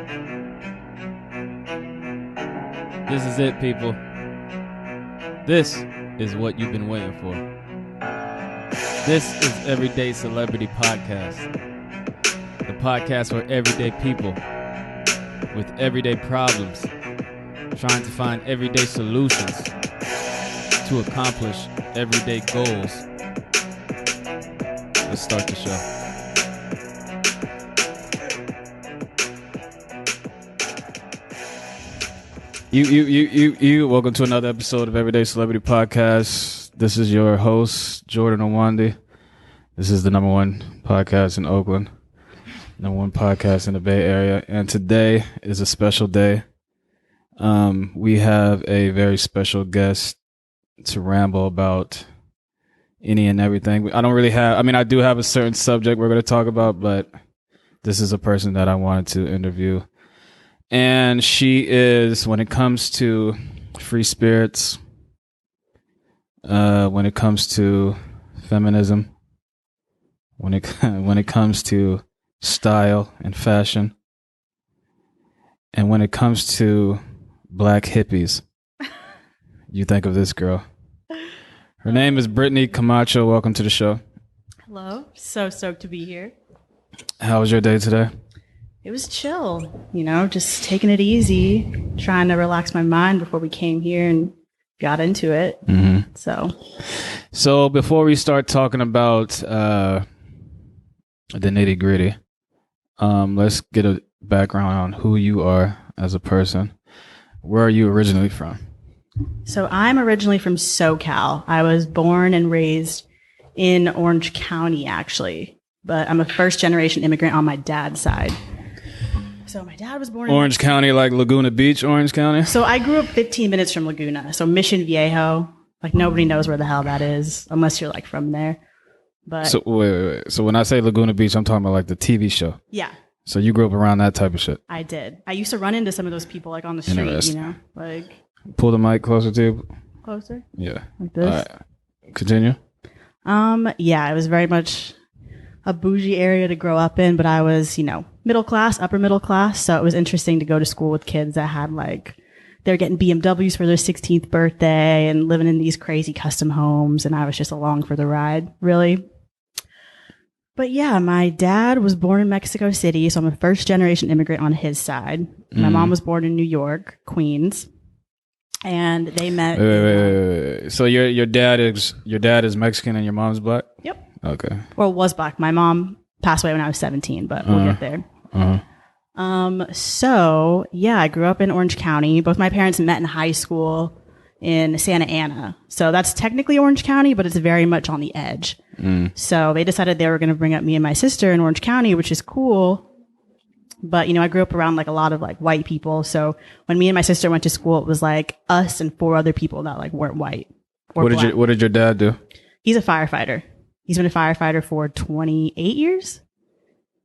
This is it, people. This is what you've been waiting for. This is Everyday Celebrity Podcast. The podcast for everyday people with everyday problems, trying to find everyday solutions to accomplish everyday goals. Let's start the show. You. Welcome to another episode of Everyday Celebrity Podcast. This is your host, Jordan Owandi. This is the number one podcast in Oakland, number one podcast in the Bay Area, and today is a special day. We have a very special guest to ramble about any and everything. I do have a certain subject we're going to talk about, but this is a person that I wanted to interview. And she is, when it comes to free spirits, when it comes to feminism, when it comes to style and fashion, and when it comes to black hippies, you think of this girl. Her name is Brittney Camacho. Welcome to the show. Hello. So stoked to be here. How was your day today? It was chill, just taking it easy, trying to relax my mind before we came here and got into it. Mm-hmm. So before we start talking about the nitty gritty, let's get a background on who you are as a person. Where are you originally from? So I'm originally from SoCal. I was born and raised in Orange County, actually, but I'm a first generation immigrant on my dad's side. So my dad was born in Orange County, like Laguna Beach, Orange County? So I grew up 15 minutes from Laguna. So Mission Viejo, like nobody knows where the hell that is unless you're like from there. But so wait. So when I say Laguna Beach, I'm talking about like the TV show. Yeah. So you grew up around that type of shit? I did. I used to run into some of those people like on the street, like. Pull the mic closer to you. Closer? Yeah. Like this? All right. Continue. Yeah, it was very much a bougie area to grow up in, but I was, middle class, upper middle class. So it was interesting to go to school with kids that had they're getting BMWs for their 16th birthday and living in these crazy custom homes. And I was just along for the ride, really. But yeah, my dad was born in Mexico City. So I'm a first generation immigrant on his side. My mom was born in New York, Queens. And they met. Wait. So your dad is Mexican and your mom's black? Yep. Okay. Well, was black. My mom passed away when I was 17, but we'll get there. So yeah, I grew up in Orange County. Both my parents met in high school in Santa Ana. So that's technically Orange County, but it's very much on the edge. So they decided they were going to bring up me and my sister in Orange County, which is cool. But, I grew up around a lot of white people. So when me and my sister went to school, it was us and 4 other people that weren't white. What did your dad do? He's a firefighter. He's been a firefighter for 28 years.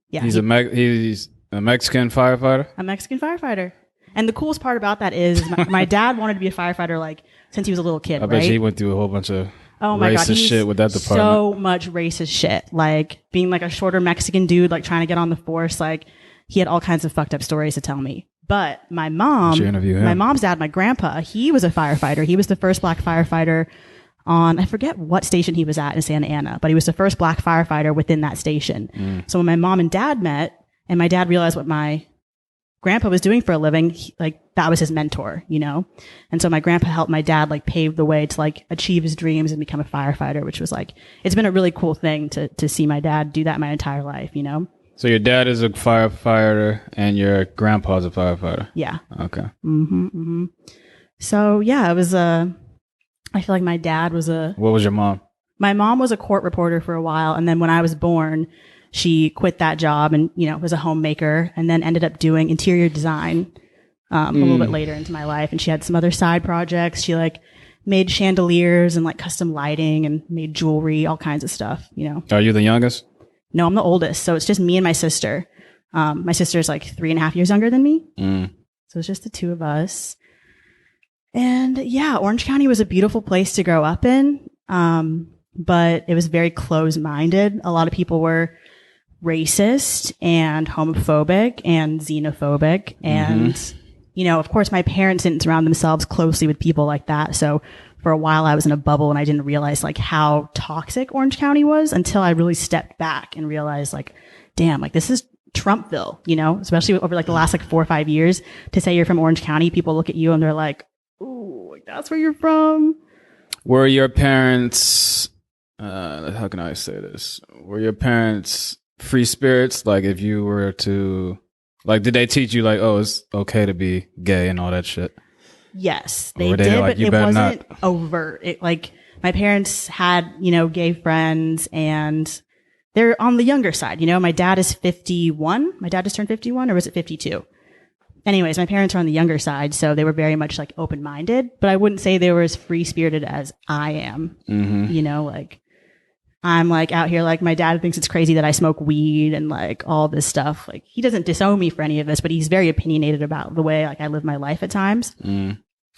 Yeah. He's a Mexican firefighter? A Mexican firefighter. And the coolest part about that is my dad wanted to be a firefighter since he was a little kid, I bet he went through a whole bunch of racist shit with that department. So much racist shit. Being a shorter Mexican dude, trying to get on the force, he had all kinds of fucked up stories to tell me. But my mom's dad, my grandpa, he was a firefighter. He was the first black firefighter on, I forget what station he was at in Santa Ana, but he was the first black firefighter within that station. So when my mom and dad met and my dad realized what my grandpa was doing for a living, that was his mentor, And so my grandpa helped my dad pave the way to achieve his dreams and become a firefighter, which was it's been a really cool thing to see my dad do that my entire life, So your dad is a firefighter and your grandpa's a firefighter? Yeah. Okay. So yeah, it was I feel like my dad was What was your mom? My mom was a court reporter for a while. And then when I was born, she quit that job and, was a homemaker and then ended up doing interior design a little bit later into my life. And she had some other side projects. She made chandeliers and custom lighting and made jewelry, all kinds of stuff, Are you the youngest? No, I'm the oldest. So it's just me and my sister. My sister's 3.5 years younger than me. So it's just the two of us. And yeah, Orange County was a beautiful place to grow up in. But it was very closed-minded. A lot of people were racist and homophobic and xenophobic. And, you know, of course, my parents didn't surround themselves closely with people like that. So for a while I was in a bubble and I didn't realize like how toxic Orange County was until I really stepped back and realized like, damn, like this is Trumpville, you know, especially over like the last like 4 or 5 years. To say you're from Orange County, people look at you and they're like, ooh, like that's where you're from. Were your parents, how can I say this? Were your parents free spirits? Like if you were to, like, did they teach you like, oh, it's okay to be gay and all that shit? Yes, they did, like, but it wasn't overt. It, like, my parents had, you know, gay friends and they're on the younger side. You know, my dad is 51. My dad just turned 51, or was it 52? Anyways, my parents are on the younger side, so they were very much like open-minded, but I wouldn't say they were as free-spirited as I am. You know, like I'm like out here, like my dad thinks it's crazy that I smoke weed and like all this stuff. Like he doesn't disown me for any of this, but he's very opinionated about the way like I live my life at times.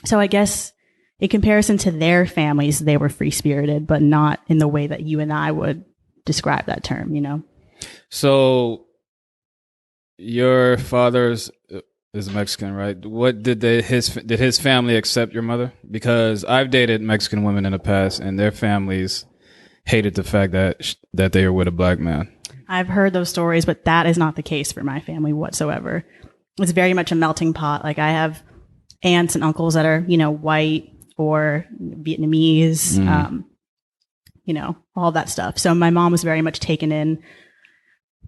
So I guess in comparison to their families, they were free-spirited, but not in the way that you and I would describe that term, you know? So your father's is Mexican, right? What did his family accept your mother? Because I've dated Mexican women in the past and their families hated the fact that they were with a black man. I've heard those stories, but that is not the case for my family whatsoever. It's very much a melting pot. Like I have aunts and uncles that are, you know, white or Vietnamese, you know, all that stuff. So my mom was very much taken in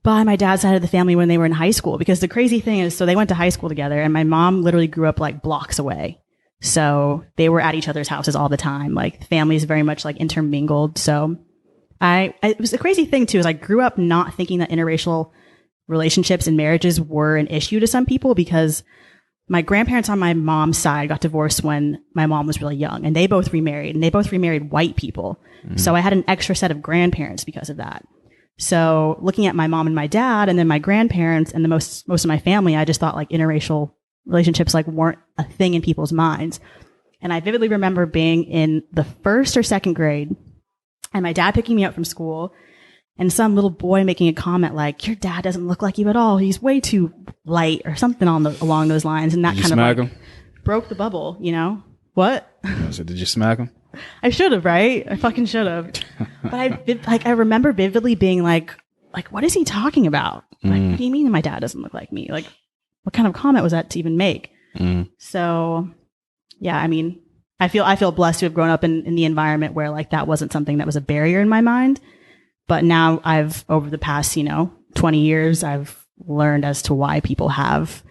by my dad's side of the family when they were in high school, because the crazy thing is, so they went to high school together and my mom literally grew up like blocks away. So they were at each other's houses all the time. Like the family is very much like intermingled. So it was a crazy thing too, is I grew up not thinking that interracial relationships and marriages were an issue to some people, because my grandparents on my mom's side got divorced when my mom was really young, and they both remarried, and they both remarried white people. So I had an extra set of grandparents because of that. So looking at my mom and my dad and then my grandparents and the most of my family, I just thought like interracial relationships like weren't a thing in people's minds. And I vividly remember being in the 1st or 2nd grade and my dad picking me up from school and some little boy making a comment like, your dad doesn't look like you at all. He's way too light or something along those lines. And that kind of like broke the bubble, you know? What? So did you smack him? I should have, right? I fucking should have. But I remember vividly being like, what is he talking about? Like, what do you mean my dad doesn't look like me? Like, what kind of comment was that to even make? So, yeah, I mean, I feel blessed to have grown up in the environment where like that wasn't something that was a barrier in my mind. But now over the past, 20 years, I've learned as to why people have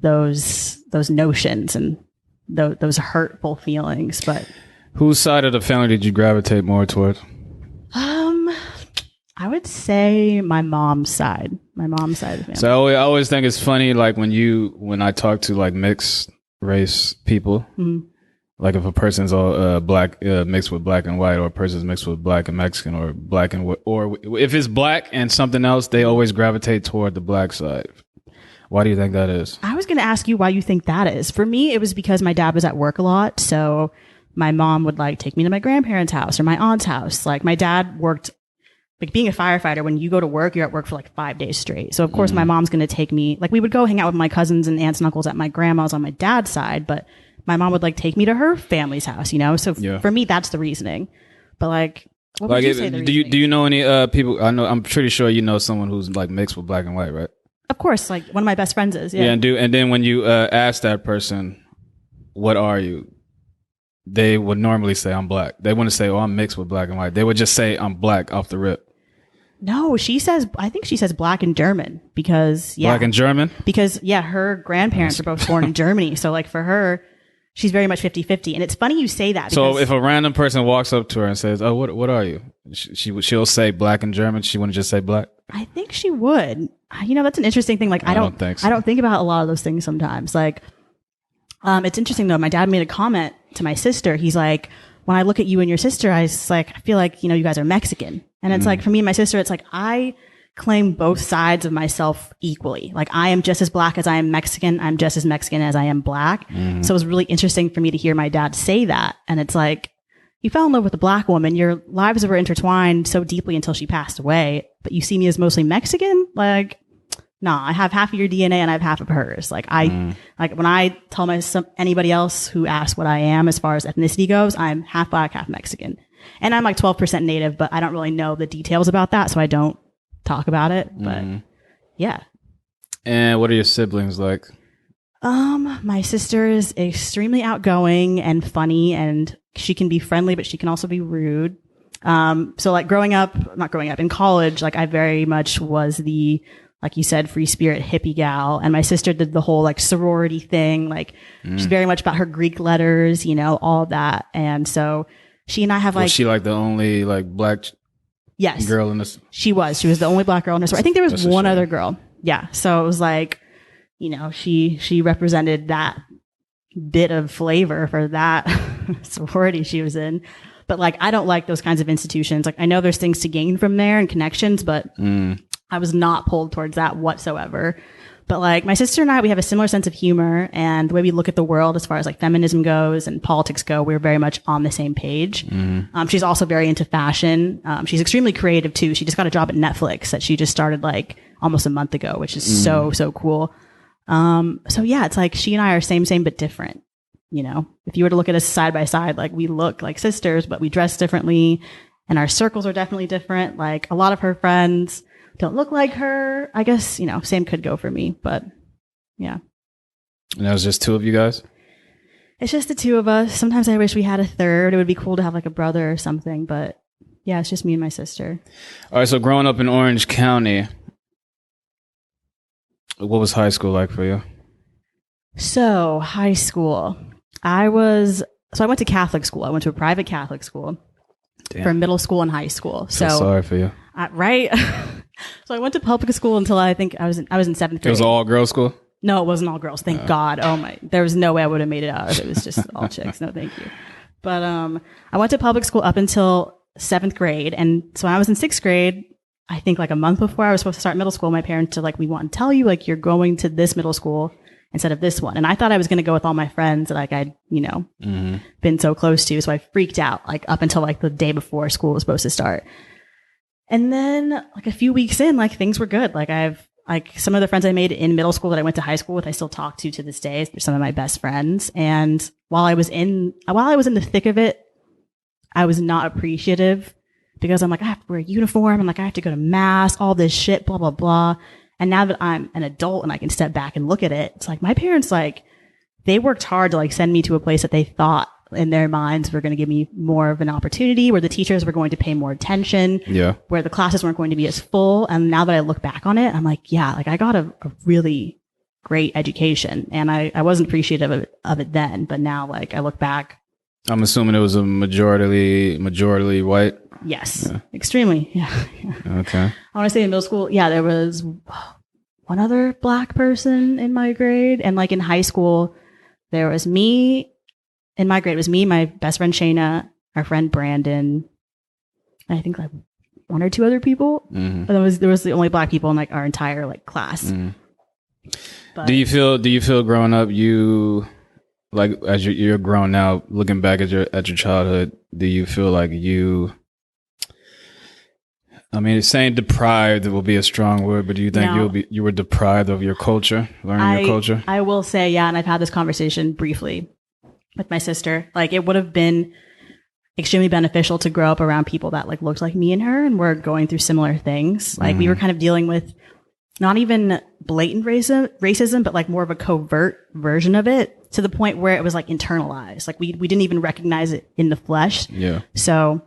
those notions and those hurtful feelings. But whose side of the family did you gravitate more toward? I would say my mom's side. My mom's side of the family. So I always think it's funny, like when I talk to like mixed race people, like if a person's all black mixed with black and white, or a person's mixed with black and Mexican, or black and or if it's black and something else, they always gravitate toward the black side. Why do you think that is? I was going to ask you why you think that is. For me, it was because my dad was at work a lot, so my mom would like take me to my grandparents' house or my aunt's house. Like my dad worked, like being a firefighter, when you go to work, you're at work for like 5 days straight. So of course my mom's going to take me, like we would go hang out with my cousins and aunts and uncles at my grandma's on my dad's side, but my mom would like take me to her family's house, So for me, that's the reasoning. But like, what would you say the reasoning? Do you know any people? I'm pretty sure you know someone who's like mixed with black and white, right? Of course, like one of my best friends is. Yeah, and then when you ask that person, what are you? They would normally say, I'm black. They wouldn't say, oh, I'm mixed with black and white. They would just say, I'm black off the rip. No, I think she says black and German because, Black and German? Because, her grandparents are both born in Germany. So, like, for her, she's very much 50-50. And it's funny you say that. So, if a random person walks up to her and says, oh, what are you? She'll say black and German. She wouldn't just say black? I think she would. That's an interesting thing. Like, I don't think so. I don't think about a lot of those things sometimes. Like, it's interesting, though. My dad made a comment to my sister. He's like, when I look at you and your sister, I feel like, you guys are Mexican. And it's like, for me and my sister, it's like, I claim both sides of myself equally. Like, I am just as black as I am Mexican. I'm just as Mexican as I am black. So it was really interesting for me to hear my dad say that. And it's like, you fell in love with a black woman. Your lives were intertwined so deeply until she passed away. But you see me as mostly Mexican? Like, nah, I have half of your DNA and I have half of hers. Like like when I tell anybody else who asks what I am as far as ethnicity goes, I'm half black, half Mexican. And I'm like 12% native, but I don't really know the details about that. So I don't talk about it. But yeah. And what are your siblings like? My sister is extremely outgoing and funny, and she can be friendly, but she can also be rude. So like not growing up in college, like I very much was the, like you said, free spirit hippie gal. And my sister did the whole like sorority thing. Like she's very much about her Greek letters, you know, all that. And so she and I have like, was she like the only like black girl in this? She was the only black girl in this. I think there was one other girl. Yeah. So it was like, you know, she represented that bit of flavor for that sorority she was in. But like, I don't like those kinds of institutions. Like I know there's things to gain from there and connections, but I was not pulled towards that whatsoever. But like my sister and I, we have a similar sense of humor, and the way we look at the world as far as like feminism goes and politics go, we're very much on the same page. She's also very into fashion. She's extremely creative too. She just got a job at Netflix that she just started like almost a month ago, which is so cool. So yeah, it's like she and I are same, but different. You know, if you were to look at us side by side, like we look like sisters, but we dress differently and our circles are definitely different. Like a lot of her friends don't look like her. I guess, you know, same could go for me, but yeah. And that was just two of you guys? It's just the two of us. Sometimes I wish we had a third. It would be cool to have like a brother or something, but yeah, it's just me and my sister. All right. So growing up in Orange County, what was high school like for you? So high school, I went to Catholic school. I went to a private Catholic school for middle school and high school. So sorry for you. Right. So I went to public school until I think I was in 7th grade. It was all girls school? No, it wasn't all girls. Thank God. There was no way I would have made it out if it was just all chicks. No, thank you. But, I went to public school up until 7th grade. And so when I was in 6th grade, I think like a month before I was supposed to start middle school, my parents are like, we want to tell you, like, you're going to this middle school instead of this one. And I thought I was going to go with all my friends that like I'd, you know, been so close to. So I freaked out like up until like the day before school was supposed to start. And then like a few weeks in, like things were good. Like I've like some of the friends I made in middle school that I went to high school with, I still talk to this day. They're some of my best friends. And while I was in the thick of it, I was not appreciative because I'm like, I have to wear a uniform and like I have to go to mass, all this shit, blah, blah, blah. And now that I'm an adult and I can step back and look at it, it's like my parents, like they worked hard to like send me to a place that they thought in their minds were going to give me more of an opportunity, where the teachers were going to pay more attention, where the classes weren't going to be as full. And now that I look back on it, I'm like, yeah, like I got a really great education, and I wasn't appreciative of it then, but now like I look back. I'm assuming it was a majority white. Yes, extremely. Yeah. Okay. I want to say in middle school, yeah, there was one other black person in my grade, and like in high school, there was me. In my grade, it was me, my best friend Shayna, our friend Brandon, and I think like one or two other people. But there was the only black people in like our entire like class. But, do you feel growing up, you like as you're grown now, looking back at your childhood, do you feel like you? I mean, saying deprived will be a strong word, but do you think you were deprived of your culture, learning your culture? I will say, yeah, and I've had this conversation briefly with my sister. Like it would have been extremely beneficial to grow up around people that like looked like me and her and were going through similar things. Like we were kind of dealing with not even blatant racism, but like more of a covert version of it, to the point where it was like internalized. Like we didn't even recognize it in the flesh. Yeah. So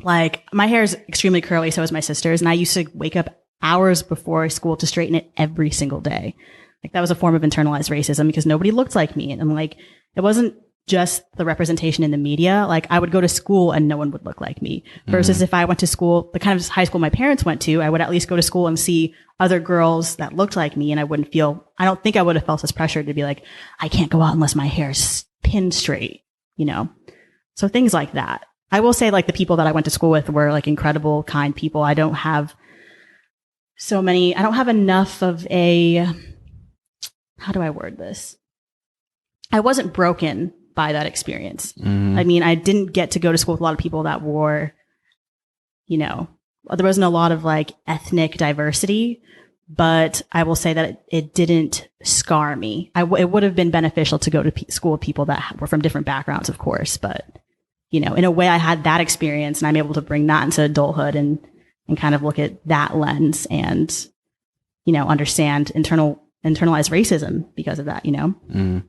like my hair is extremely curly, so is my sister's, and I used to wake up hours before school to straighten it every single day. Like that was a form of internalized racism because nobody looked like me, and like it wasn't just the representation in the media. Like I would go to school and no one would look like me, versus if I went to school, the kind of high school my parents went to, I would at least go to school and see other girls that looked like me. And I don't think I would have felt this pressure to be like, I can't go out unless my hair is pinned straight, you know? So things like that. I will say like the people that I went to school with were like incredible, kind people. I don't have enough of how do I word this? I wasn't broken by that experience. I mean, I didn't get to go to school with a lot of people that were, you know, there wasn't a lot of like ethnic diversity, but I will say that it didn't scar me. It would have been beneficial to go to school with people that were from different backgrounds, of course, but you know, in a way I had that experience and I'm able to bring that into adulthood and kind of look at that lens and, you know, understand internalized racism because of that, you know?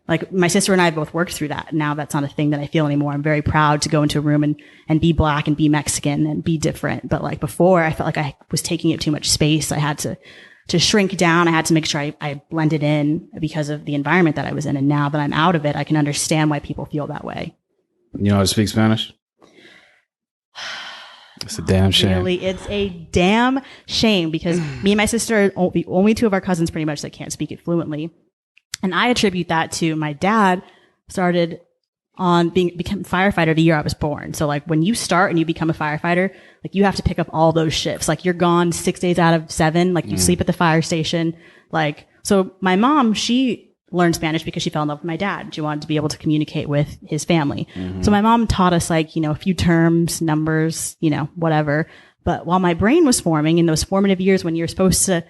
Like my sister and I both worked through that. Now that's not a thing that I feel anymore. I'm very proud to go into a room and be Black and be Mexican and be different. But like before, I felt like I was taking up too much space. I had to shrink down. I had to make sure I blended in because of the environment that I was in. And now that I'm out of it, I can understand why people feel that way. You know how to speak Spanish? It's a damn shame. Really, it's a damn shame because me and my sister are the only two of our cousins pretty much that can't speak it fluently. And I attribute that to my dad started on become a firefighter the year I was born. So like when you start and you become a firefighter, like you have to pick up all those shifts. Like you're gone 6 days out of 7. Like you sleep at the fire station. Like, so my mom, she learned Spanish because she fell in love with my dad. She wanted to be able to communicate with his family. So my mom taught us like, you know, a few terms, numbers, you know, whatever. But while my brain was forming in those formative years when you're supposed to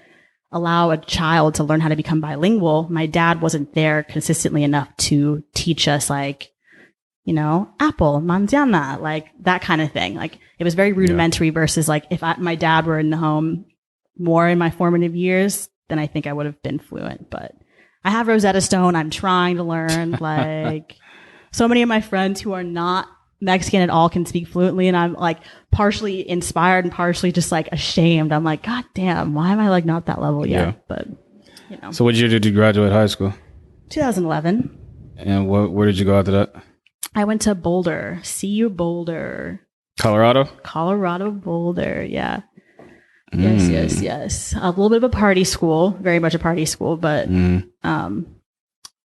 allow a child to learn how to become bilingual, my dad wasn't there consistently enough to teach us like, you know, apple, manzana, like that kind of thing. Like it was very rudimentary versus like if my dad were in the home more in my formative years, then I think I would have been fluent. But I have Rosetta Stone. I'm trying to learn. Like so many of my friends who are not Mexican at all can speak fluently, and I'm like partially inspired and partially just like ashamed. I'm like, God damn, why am I like not that level yet? Yeah. But you know. So what year did you graduate high school? 2011. And where did you go after that? I went to Boulder. CU Boulder. Colorado, Boulder. Yeah. Yes. A little bit of a party school, very much a party school, but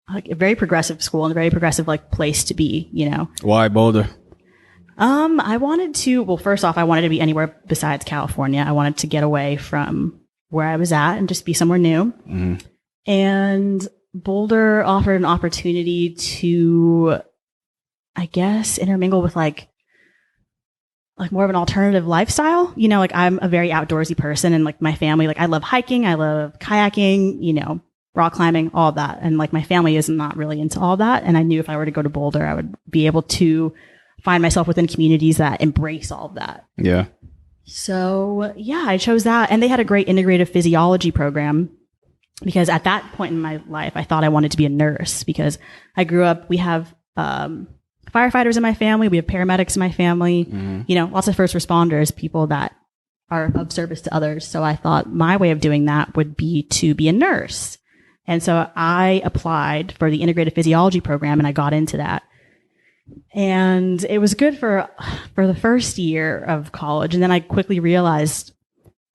like a very progressive school and a very progressive like place to be, you know. Why Boulder? I wanted to, well, first off, I wanted to be anywhere besides California. I wanted to get away from where I was at and just be somewhere new. And Boulder offered an opportunity to, I guess, intermingle with like more of an alternative lifestyle. You know, like I'm a very outdoorsy person and like my family, like I love hiking, I love kayaking, you know, rock climbing, all of that. And like my family is not really into all that. And I knew if I were to go to Boulder, I would be able to find myself within communities that embrace all of that. Yeah. So yeah, I chose that. And they had a great integrative physiology program because at that point in my life, I thought I wanted to be a nurse because I grew up, we have, firefighters in my family. We have paramedics in my family, you know, lots of first responders, people that are of service to others. So I thought my way of doing that would be to be a nurse. And so I applied for the integrated physiology program and I got into that. And it was good for the first year of college. And then I quickly realized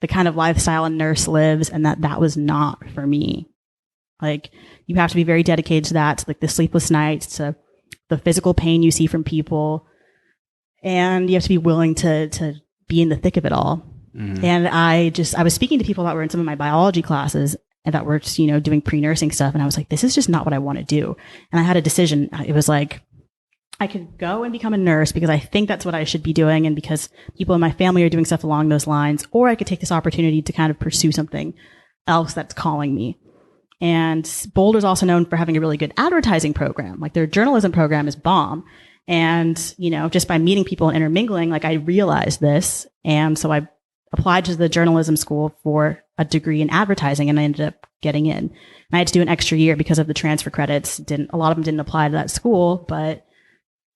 the kind of lifestyle a nurse lives and that was not for me. Like you have to be very dedicated to that, to like the sleepless nights, to the physical pain you see from people. And you have to be willing to be in the thick of it all. And I was speaking to people that were in some of my biology classes and that were, you know, doing pre-nursing stuff. And I was like, this is just not what I want to do. And I had a decision. It was like, I could go and become a nurse because I think that's what I should be doing. And because people in my family are doing stuff along those lines, or I could take this opportunity to kind of pursue something else that's calling me. And Boulder's also known for having a really good advertising program. Like their journalism program is bomb. And, you know, just by meeting people and intermingling, like I realized this. And so I applied to the journalism school for a degree in advertising and I ended up getting in. And I had to do an extra year because of the transfer credits. A lot of them didn't apply to that school, but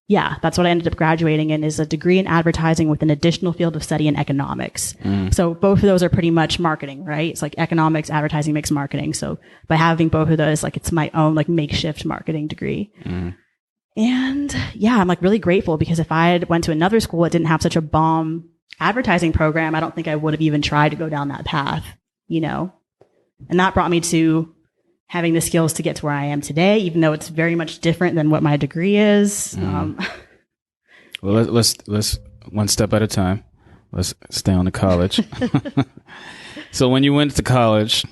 yeah, that's what I ended up graduating in, is a degree in advertising with an additional field of study in economics. So both of those are pretty much marketing, right? It's like economics, advertising makes marketing. So by having both of those, like it's my own like makeshift marketing degree. And yeah, I'm like really grateful because if I had went to another school that didn't have such a bomb advertising program, I don't think I would have even tried to go down that path, you know? And that brought me to having the skills to get to where I am today, even though it's very much different than what my degree is. Well, let's one step at a time. Let's stay on the college. So when you went to college,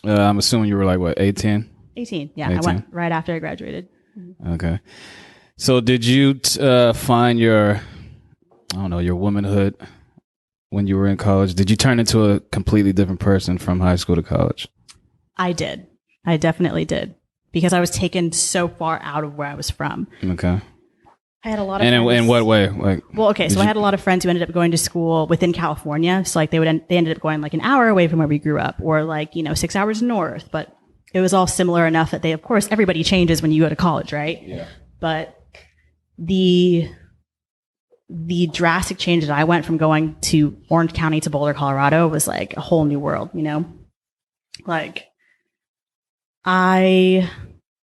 I'm assuming you were like, what, 18? 18, yeah. 18. I went right after I graduated. Okay. So did you find your womanhood when you were in college? Did you turn into a completely different person from high school to college? I did. I definitely did. Because I was taken so far out of where I was from. Okay. I had a lot of friends. In what way? I had a lot of friends who ended up going to school within California. So like they ended up going like an hour away from where we grew up, or like, 6 hours north. But it was all similar enough that of course, everybody changes when you go to college, right? Yeah. But the drastic change that I went from going to Orange County to Boulder, Colorado was like a whole new world, Like I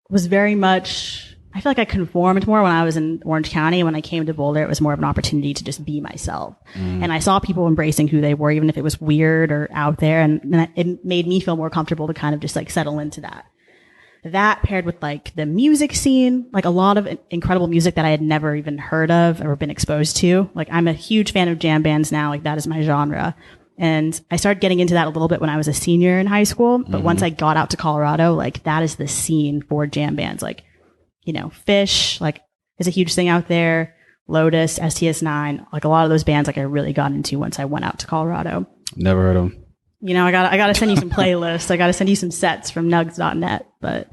was very much, I feel like I conformed more when I was in Orange County. When I came to Boulder, it was more of an opportunity to just be myself. And I saw people embracing who they were, even if it was weird or out there. And it made me feel more comfortable to kind of just like settle into that. That paired with like the music scene, like a lot of incredible music that I had never even heard of or been exposed to. Like I'm a huge fan of jam bands now. Like that is my genre. And I started getting into that a little bit when I was a senior in high school. But once I got out to Colorado, like that is the scene for jam bands. Like, Fish, like, is a huge thing out there. Lotus, STS9, like a lot of those bands, like I really got into once I went out to Colorado. Never heard of them. I gotta send you some playlists. I gotta send you some sets from nugs.net. But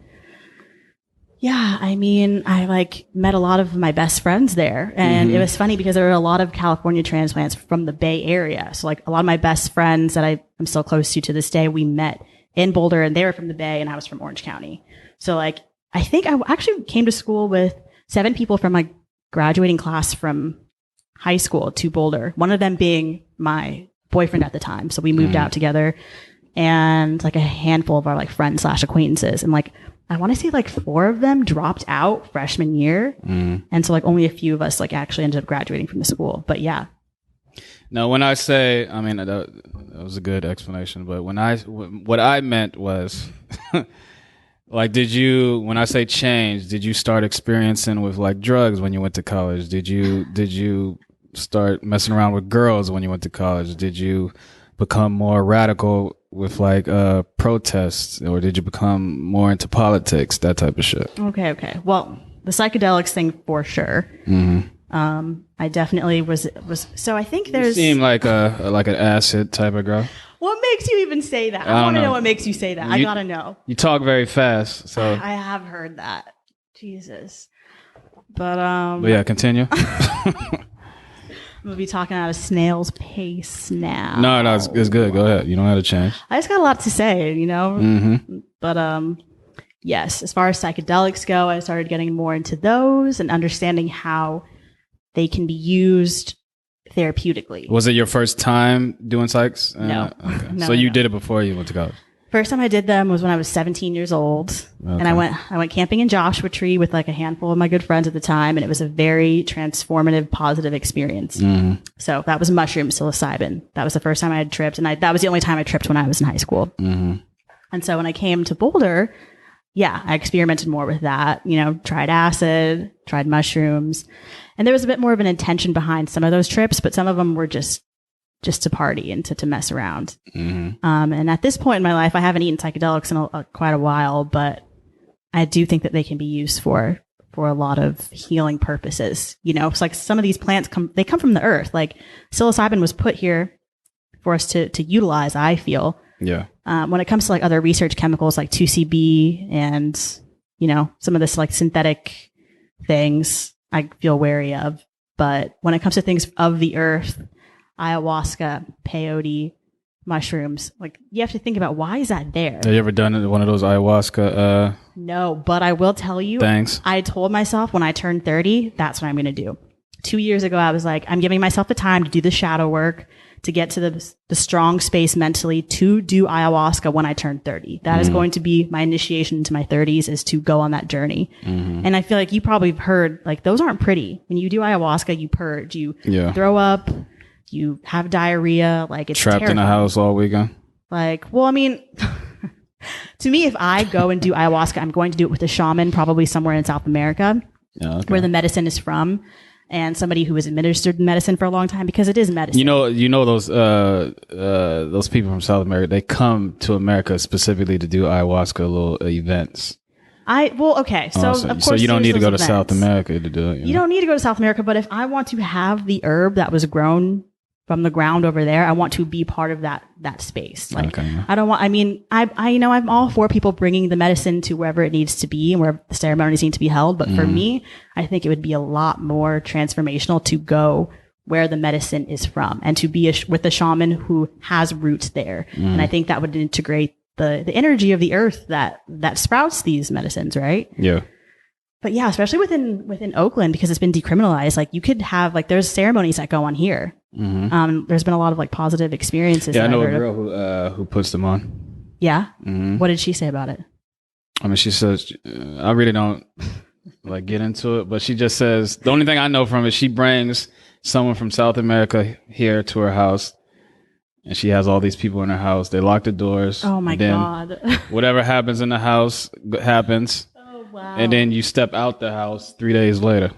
yeah, I mean, I like met a lot of my best friends there. And it was funny because there were a lot of California transplants from the Bay Area. So like a lot of my best friends that I'm still close to this day, we met in Boulder, and they were from the Bay and I was from Orange County. So like, I think I actually came to school with 7 people from my graduating class from high school to Boulder. One of them being my boyfriend at the time. So we moved out together, and like a handful of our like friends / acquaintances. And like, I want to say like 4 of them dropped out freshman year. And so like only a few of us like actually ended up graduating from the school. But yeah. Now, when I say, I mean, that was a good explanation, but what I meant was, like, when I say change, did you start experiencing with like drugs when you went to college? Did you start messing around with girls when you went to college? Did you become more radical with like protests, or did you become more into politics, that type of shit? Okay. Well, the psychedelics thing for sure. I definitely was. So I think there's. You seem like an acid type of girl. What makes you even say that? I want to know what makes you say that. I gotta know. You talk very fast, so I have heard that. Jesus. But yeah, continue. I'm gonna be talking at a snail's pace now. No, it's good. Go ahead. You don't have to change. I just got a lot to say, But yes, as far as psychedelics go, I started getting more into those and understanding how they can be used therapeutically. Was it your first time doing psychs? No. Okay. No. So you did it before you went to college? First time I did them was when I was 17 years old. Okay. And I went camping in Joshua Tree with like a handful of my good friends at the time, and it was a very transformative, positive experience. So that was mushroom psilocybin. That was the first time I had tripped, and that was the only time I tripped when I was in high school. And so when I came to Boulder, yeah, I experimented more with that, tried acid, tried mushrooms. And there was a bit more of an intention behind some of those trips, but some of them were just to party and to mess around. And at this point in my life, I haven't eaten psychedelics in quite a while, but I do think that they can be used for a lot of healing purposes. It's like some of these plants come from the earth. Like psilocybin was put here for us to utilize, I feel. Yeah. When it comes to like other research chemicals like 2CB and, some of this like synthetic things, I feel wary of. But when it comes to things of the earth, ayahuasca, peyote, mushrooms, like you have to think about, why is that there? Have you ever done one of those ayahuasca? No, but I will tell you. Thanks. I told myself when I turned 30, that's what I'm going to do. 2 years ago, I was like, I'm giving myself the time to do the shadow work, to get to the strong space mentally to do ayahuasca when I turn 30. That is going to be my initiation into my 30s, is to go on that journey. And I feel like you probably have heard, like, those aren't pretty. When you do ayahuasca, you purge, you throw up, you have diarrhea, like it's trapped terrifying. In a house all weekend. Like, well, I mean, to me, if I go and do ayahuasca, I'm going to do it with a shaman, probably somewhere in South America, where the medicine is from. And somebody who has administered medicine for a long time, because it is medicine. You know those people from South America, they come to America specifically to do ayahuasca little events. Okay. So of course, so you don't need to go to South America to do it. You don't need to go to South America, but if I want to have the herb that was grown from the ground over there, I want to be part of that space. Like, okay. I don't want, I'm all for people bringing the medicine to wherever it needs to be and wherever the ceremonies need to be held. But for me, I think it would be a lot more transformational to go where the medicine is from and to be with a shaman who has roots there. And I think that would integrate the energy of the earth that sprouts these medicines, right? Yeah. But yeah, especially within Oakland, because it's been decriminalized, like you could have there's ceremonies that go on here. There's been a lot of positive experiences. Yeah, I know a girl who puts them on. Yeah. What did she say about it? I mean, she says, I really don't get into it, but she just says the only thing I know from it, she brings someone from South America here to her house, and she has all these people in her house. They lock the doors. Oh my God! Whatever happens in the house happens. Wow. And then you step out the house 3 days later.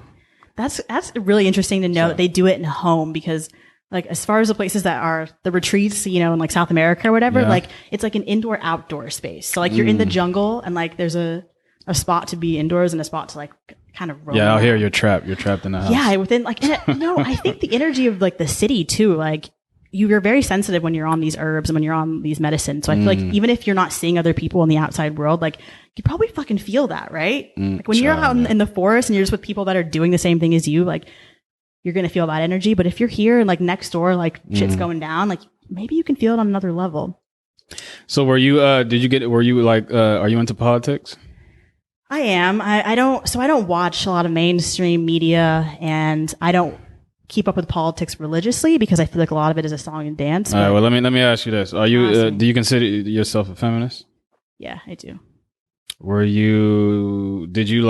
That's really interesting to know that they do it in a home, because as far as the places that are the retreats, in South America or whatever, it's like an indoor outdoor space. So you're in the jungle and there's a spot to be indoors and a spot to kind of roam. Yeah, out here you're trapped. You're trapped in the house. Yeah, within I think the energy of the city too, you're very sensitive when you're on these herbs and when you're on these medicines. So I feel like even if you're not seeing other people in the outside world, you probably fucking feel that, right? When you're out in the forest and you're just with people that are doing the same thing as you, you're going to feel that energy. But if you're here and next door, shit's going down, maybe you can feel it on another level. So are you into politics? I am. I don't watch a lot of mainstream media, and I don't keep up with politics religiously because I feel like a lot of it is a song and dance. All right. Well, let me ask you this: Are you? Do you consider yourself a feminist? Yeah, I do. Did you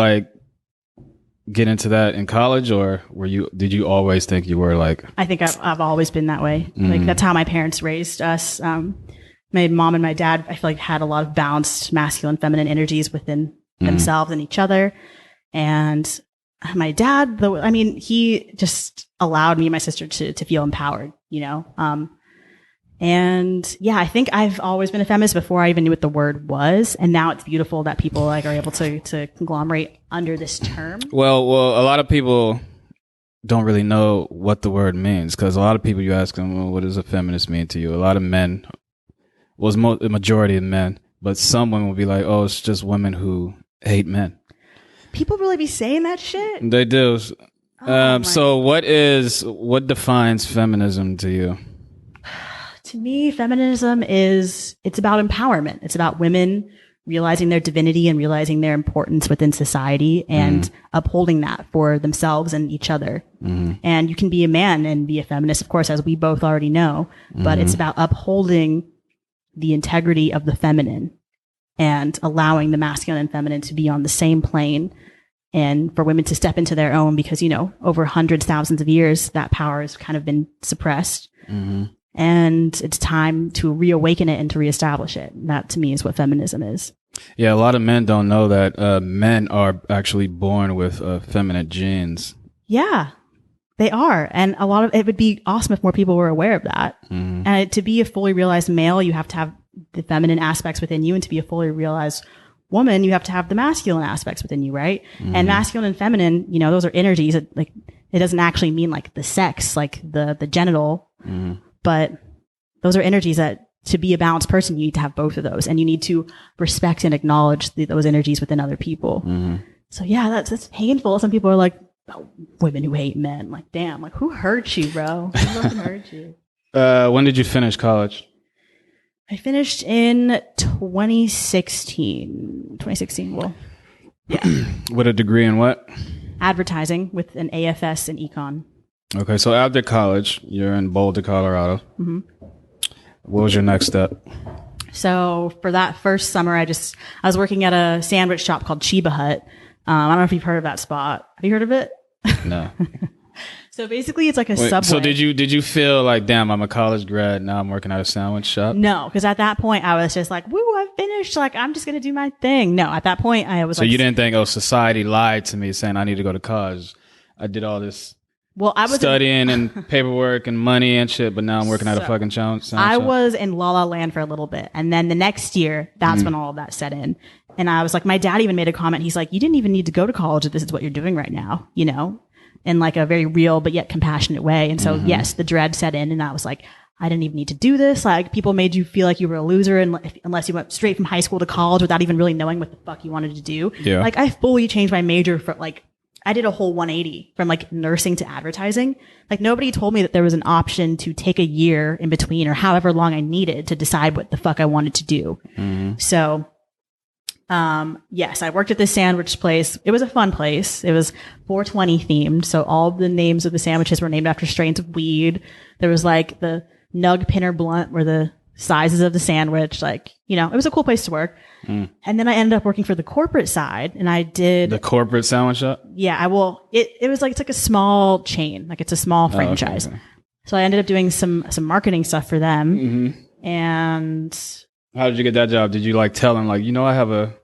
get into that in college, or did you always think you were I think I've always been that way. That's how my parents raised us. My mom and my dad, I feel had a lot of balanced masculine, feminine energies within themselves and each other. And my dad, he just allowed me and my sister to feel empowered, and yeah, I think I've always been a feminist before I even knew what the word was. And now it's beautiful that people are able to conglomerate under this term. Well, a lot of people don't really know what the word means, because a lot of people, you ask them, well, what does a feminist mean to you? A lot of men, the majority of men, but some women will be like, oh, it's just women who hate men. People really be saying that shit? They do. So what defines feminism to you? To me, feminism it's about empowerment. It's about women realizing their divinity and realizing their importance within society and upholding that for themselves and each other. And you can be a man and be a feminist, of course, as we both already know, but it's about upholding the integrity of the feminine and allowing the masculine and feminine to be on the same plane, and for women to step into their own, because, over hundreds, thousands of years, that power has kind of been suppressed. And it's time to reawaken it and to reestablish it. That, to me, is what feminism is. Yeah, a lot of men don't know that men are actually born with feminine genes. Yeah, they are. And it would be awesome if more people were aware of that. And to be a fully realized male, you have to have the feminine aspects within you. And to be a fully realized woman, you have to have the masculine aspects within you, right? And masculine and feminine, those are energies. It doesn't actually mean the sex, the genital. But those are energies that, to be a balanced person, you need to have both of those, and you need to respect and acknowledge those energies within other people. So yeah, that's painful. Some people are like, oh, women who hate men. Damn, who hurt you, bro? Who fucking hurt you? When did you finish college? I finished in 2016. Well, yeah. With a degree in what? Advertising, with an AFS in econ. Okay, so after college, you're in Boulder, Colorado. What was your next step? So for that first summer, I was working at a sandwich shop called Chiba Hut. I don't know if you've heard of that spot. Have you heard of it? No. So basically, it's like a Subway. So did you feel damn, I'm a college grad, now I'm working at a sandwich shop? No, because at that point, I was just woo, I finished. I'm just going to do my thing. No, at that point, I was So you didn't think, society lied to me saying I need to go to college. I did all this I was studying and paperwork and money and shit, but now I'm working at a fucking sound shop. I was in La La Land for a little bit, and then the next year, that's when all of that set in. And I was like, my dad even made a comment. He's like, you didn't even need to go to college if this is what you're doing right now, you know, in like a very real, but yet compassionate way. And so, yes, the dread set in, and I was like, I didn't even need to do this. Like, people made you feel like you were a loser unless you went straight from high school to college without even really knowing what the fuck you wanted to do. Yeah. Like, I fully changed my major for like, I did a whole 180 from like nursing to advertising. Like, nobody told me that there was an option to take a year in between or however long I needed to decide what the fuck I wanted to do. So, yes, I worked at this sandwich place. It was a fun place. It was 420 themed. So all the names of the sandwiches were named after strains of weed. There was like the Nug Pinner Blunt were the sizes of the sandwich. Like, you know, it was a cool place to work. And then I ended up working for the corporate side, and I did the corporate sandwich shop. Yeah, it was like, it's like a small chain. Like, it's a small franchise. Okay. So I ended up doing some marketing stuff for them. And how did you get that job? Did you like tell them like, you know, I have a,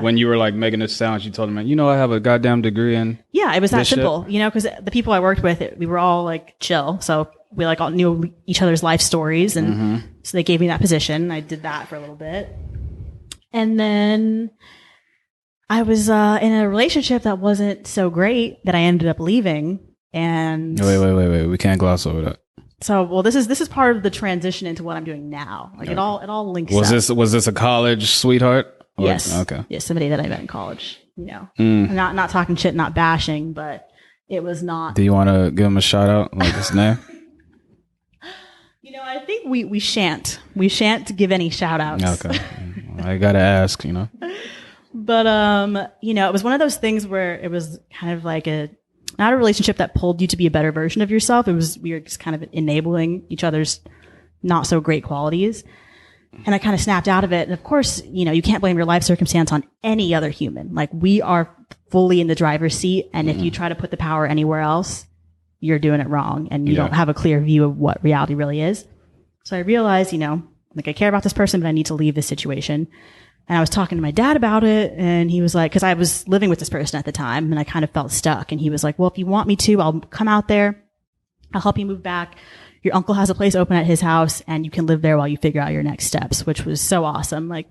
when you were like making this sandwich, you told them, you know, I have a goddamn degree in. Yeah, it was that simple, you know, because the people I worked with, we were all like chill. So we like all knew each other's life stories. And so they gave me that position. I did that for a little bit. And then I was in a relationship that wasn't so great that I ended up leaving. And wait. We can't gloss over that. So, well, this is part of the transition into what I'm doing now. Like, it all links was up. Was this a college sweetheart? Or, yes. Okay. Yes, somebody that I met in college. You know, I'm not talking shit, not bashing, but it was not. Do you want to give him a shout out, like his name? You know, I think we shan't give any shout outs. Okay. I gotta ask, you know. But you know, it was one of those things where it was kind of like not a relationship that pulled you to be a better version of yourself. We were just kind of enabling each other's not so great qualities. And I kind of snapped out of it. And of course, you know, you can't blame your life circumstance on any other human. Like, we are fully in the driver's seat. And if you try to put the power anywhere else, you're doing it wrong. And you don't have a clear view of what reality really is. So I realized, you know, like, I care about this person, but I need to leave this situation. And I was talking to my dad about it. And he was like, cause I was living with this person at the time and I kind of felt stuck. And he was like, well, if you want me to, I'll come out there. I'll help you move back. Your uncle has a place open at his house and you can live there while you figure out your next steps, which was so awesome. Like,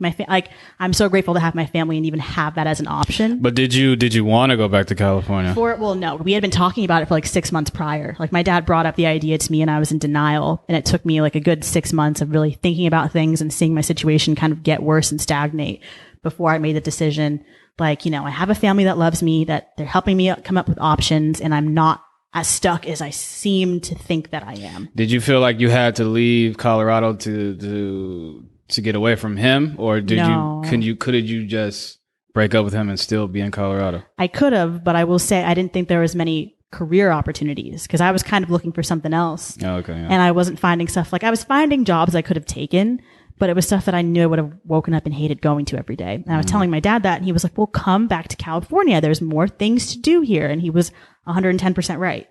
I'm so grateful to have my family and even have that as an option. But did you want to go back to California? Well, no, we had been talking about it for like 6 months prior. Like, my dad brought up the idea to me and I was in denial, and it took me like a good 6 months of really thinking about things and seeing my situation kind of get worse and stagnate before I made the decision. Like, you know, I have a family that loves me, that they're helping me come up with options, and I'm not as stuck as I seem to think that I am. Did you feel like you had to leave Colorado to get away from him, or could you just break up with him and still be in Colorado? I could have, but I will say I didn't think there was many career opportunities because I was kind of looking for something else. Oh, okay. Yeah. And I wasn't finding stuff. Like, I was finding jobs I could have taken, but it was stuff that I knew I would have woken up and hated going to every day. And I was telling my dad that, and he was like, well, come back to California. There's more things to do here. And he was 110% right.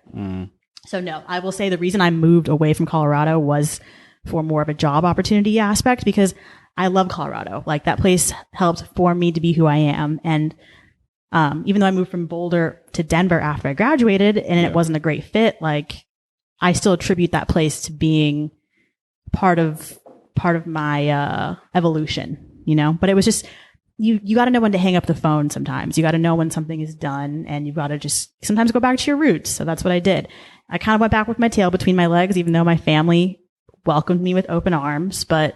So no, I will say the reason I moved away from Colorado was for more of a job opportunity aspect, because I love Colorado. Like, that place helped form me to be who I am. And even though I moved from Boulder to Denver after I graduated and it wasn't a great fit, like, I still attribute that place to being part of my evolution, you know. But it was just, you got to know when to hang up the phone sometimes. You got to know when something is done, and you've got to just sometimes go back to your roots. So that's what I did. I kind of went back with my tail between my legs, even though my family welcomed me with open arms. But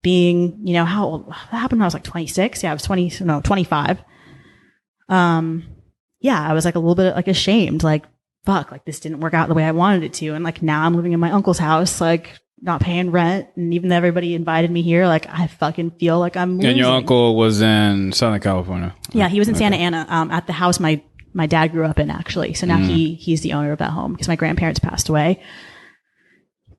being, you know, how old, that happened when I was like 26. Yeah, I was 25. Yeah, I was like a little bit like ashamed, like, fuck, like, this didn't work out the way I wanted it to. And like, now I'm living in my uncle's house, like, not paying rent. And even though everybody invited me here, like, I fucking feel like I'm losing. And your uncle was in Southern California? Yeah, he was in Santa Ana, at the house my dad grew up in, actually. So now he's the owner of that home because my grandparents passed away.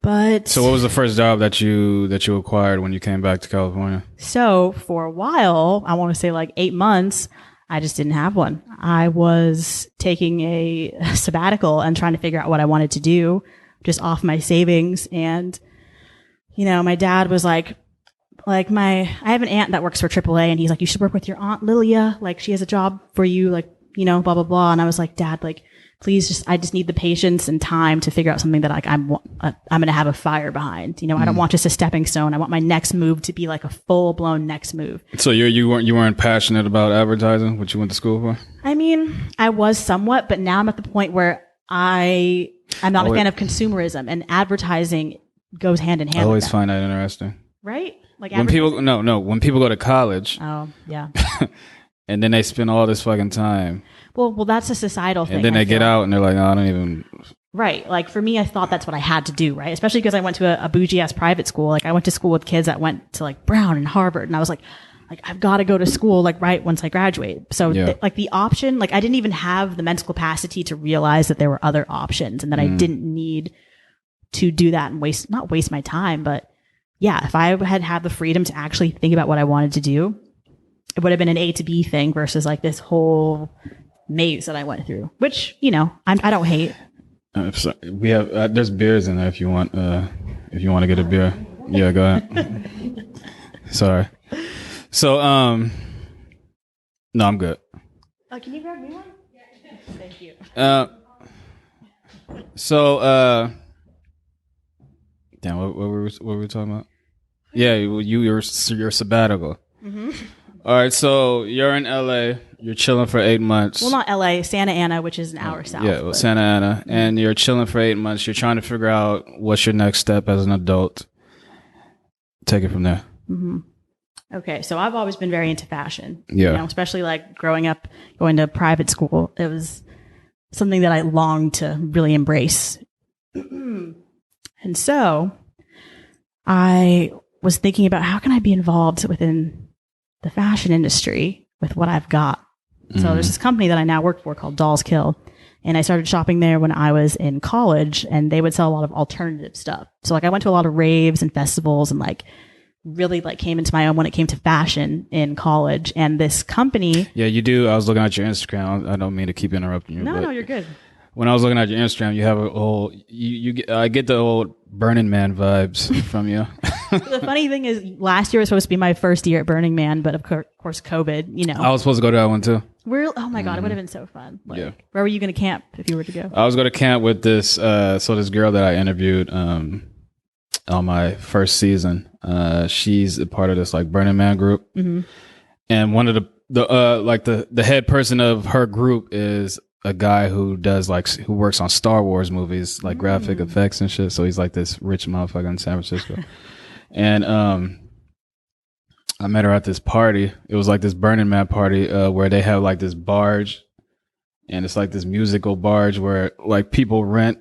But so what was the first job that you acquired when you came back to California? So for a while, I want to say like 8 months, I just didn't have one. I was taking a sabbatical and trying to figure out what I wanted to do just off my savings. And, you know, my dad was like I have an aunt that works for AAA, and he's like, you should work with your aunt Lilia. Like, she has a job for you, like, you know, blah, blah, blah. And I was like, Dad, like, please I just need the patience and time to figure out something that like I'm going to have a fire behind. You know, I don't want just a stepping stone. I want my next move to be like a full blown next move. So you weren't passionate about advertising, what you went to school for? I mean, I was somewhat, but now I'm at the point where I'm not a fan of consumerism, and advertising goes hand in hand. I always find that interesting. Right? Like when people go to college. Oh, yeah. And then they spend all this fucking time. Well, that's a societal thing. And then they get out and they're like, oh, I don't even. Right. Like for me, I thought that's what I had to do, right? Especially because I went to a bougie ass private school. Like I went to school with kids that went to like Brown and Harvard. And I was like I've got to go to school like right once I graduate. So like the option, like I didn't even have the mental capacity to realize that there were other options and that I didn't need to do that and not waste my time. But yeah, if I had the freedom to actually think about what I wanted to do, it would have been an A to B thing versus like this whole maze that I went through, which, you know, I don't hate. We have, there's beers in there if you want to get a beer. Yeah, go ahead. Sorry. So, no, I'm good. Can you grab me one? Yeah. Thank you. Damn, what were we talking about? Yeah, your sabbatical. Mm-hmm. All right, so you're in LA. You're chilling for 8 months. Well, not LA, Santa Ana, which is an hour south. Yeah, well, Santa Ana, and you're chilling for 8 months. You're trying to figure out what's your next step as an adult. Take it from there. Mm-hmm. Okay, so I've always been very into fashion. Yeah, you know, especially like growing up, going to private school. It was something that I longed to really embrace. And so I was thinking about how can I be involved within the fashion industry with what I've got. So there's this company that I now work for called Dolls Kill. And I started shopping there when I was in college, and they would sell a lot of alternative stuff. So like I went to a lot of raves and festivals and like really like came into my own when it came to fashion in college. And this company. Yeah, you do. I was looking at your Instagram. I don't mean to keep interrupting you. No, you're good. When I was looking at your Instagram, you have a whole, I get the old Burning Man vibes from you. The funny thing is, last year was supposed to be my first year at Burning Man, but of course, COVID, you know. I was supposed to go to that one too. Oh my God, it would have been so fun. Like, yeah. Where were you going to camp if you were to go? I was going to camp with this girl that I interviewed on my first season. She's a part of this like Burning Man group. Mm-hmm. And one of the head person of her group is a guy who works on Star Wars movies, like graphic effects and shit. So he's like this rich motherfucker in San Francisco. And I met her at this party. It was like this Burning Man party where they have like this barge, and it's like this musical barge where like people rent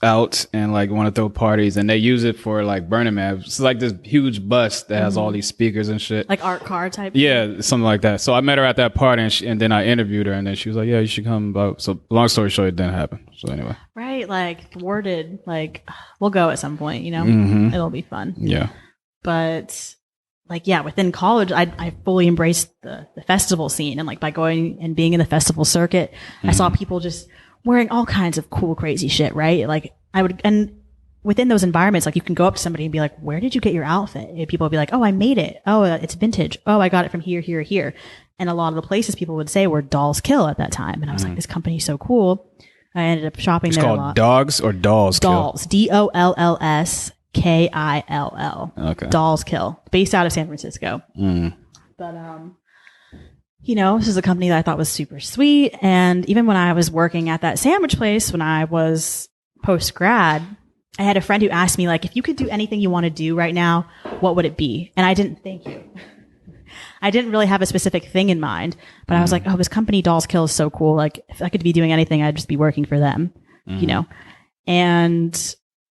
out and like want to throw parties, and they use it for like Burning Man. It's like this huge bus that has all these speakers and shit, like art car type. Yeah, something like that. So I met her at that party, and then I interviewed her, and then she was like, "Yeah, you should come." So long story short, it didn't happen. So anyway, right? Like thwarted. Like we'll go at some point. You know, it'll be fun. Yeah, but like within college, I fully embraced the festival scene, and like by going and being in the festival circuit, I saw people just wearing all kinds of cool, crazy shit, right? Like and within those environments, like you can go up to somebody and be like, where did you get your outfit? And people will be like, oh, I made it. Oh, it's vintage. Oh, I got it from here, here, here. And a lot of the places people would say were Dolls Kill at that time. And I was like, this company's so cool. I ended up shopping there a lot. It's called Dogs or Dolls Kill? Dolls. DOLLSKILL. Okay. Dolls Kill. Based out of San Francisco. But, you know, this is a company that I thought was super sweet. And even when I was working at that sandwich place, when I was post-grad, I had a friend who asked me, like, if you could do anything you want to do right now, what would it be? And I didn't I didn't really have a specific thing in mind, but I was like, oh, this company Dolls Kill is so cool. Like, if I could be doing anything, I'd just be working for them, you know? And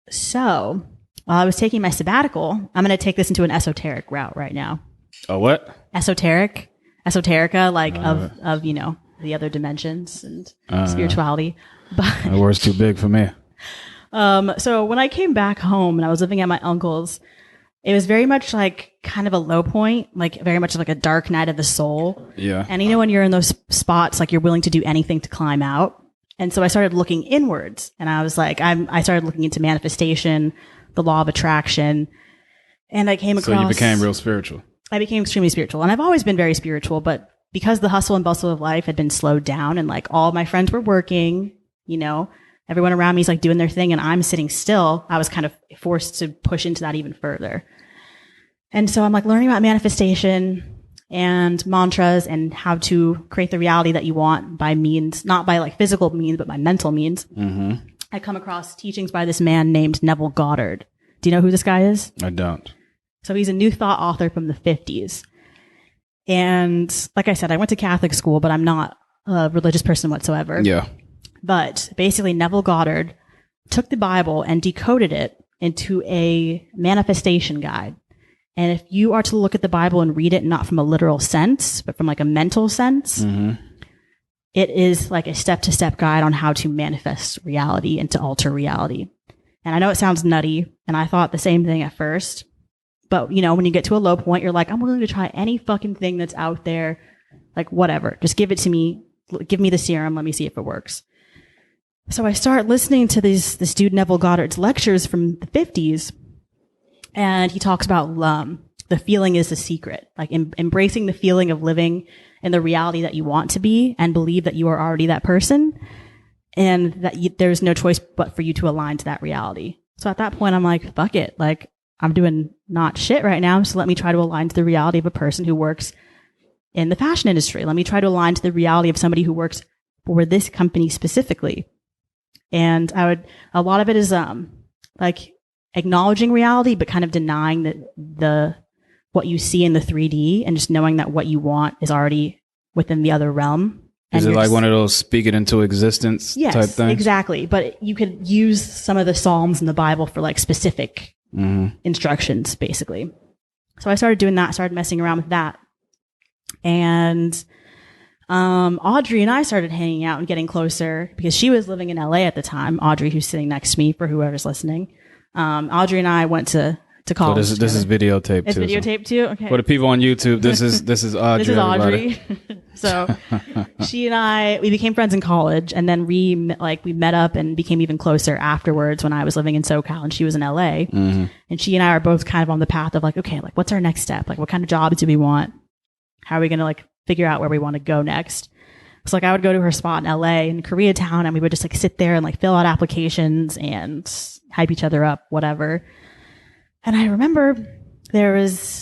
so while I was taking my sabbatical, I'm going to take this into an esoteric route right now. Oh, what? Esoterica, like of, you know, the other dimensions and spirituality. But that word's too big for me. So when I came back home and I was living at my uncle's, it was very much like kind of a low point, like very much like a dark night of the soul. Yeah. And you know, when you're in those spots, like you're willing to do anything to climb out. And so I started looking inwards, and I was like, I started looking into manifestation, the law of attraction, and I came across. So you became real spiritual. I became extremely spiritual, and I've always been very spiritual, but because the hustle and bustle of life had been slowed down and like all my friends were working you know, everyone around me is like doing their thing and I'm sitting still. I was kind of forced to push into that even further. And so I'm like learning about manifestation and mantras and how to create the reality that you want by means, not by like physical means, but by mental means. I come across teachings by this man named Neville Goddard. Do you know who this guy is? I don't. So he's a New Thought author from the 50s. And like I said, I went to Catholic school, but I'm not a religious person whatsoever. Yeah. But basically, Neville Goddard took the Bible and decoded it into a manifestation guide. And if you are to look at the Bible and read it not from a literal sense, but from like a mental sense, it is like a step-to-step guide on how to manifest reality and to alter reality. And I know it sounds nutty, and I thought the same thing at first. But, you know, when you get to a low point, you're like, I'm willing to try any fucking thing that's out there. Like, whatever. Just give it to me. Give me the serum. Let me see if it works. So I start listening to this dude Neville Goddard's lectures from the 50s. And he talks about the feeling is the secret. Like embracing the feeling of living in the reality that you want to be and believe that you are already that person. And that there's no choice but for you to align to that reality. So at that point, I'm like, fuck it. Like, I'm doing not shit right now, so let me try to align to the reality of a person who works in the fashion industry. Let me try to align to the reality of somebody who works for this company specifically. And a lot of it is like acknowledging reality, but kind of denying the what you see in the 3D and just knowing that what you want is already within the other realm. Is it like one of those speak it into existence type things? Yes, exactly. But you could use some of the Psalms in the Bible for like specific instructions, basically. So I started doing that, started messing around with that. And Audrey and I started hanging out and getting closer because she was living in LA at the time. Audrey, who's sitting next to me for whoever's listening. Audrey and I went to college. So this is videotaped too. It's videotaped too? Okay. For the people on YouTube, this is Audrey. This is Audrey. So she and I, we became friends in college, and then we met up and became even closer afterwards when I was living in SoCal and she was in LA. And she and I are both kind of on the path of like, okay, like what's our next step? Like what kind of jobs do we want? How are we going to like figure out where we want to go next? So like I would go to her spot in LA in Koreatown and we would just like sit there and like fill out applications and hype each other up, whatever. And I remember there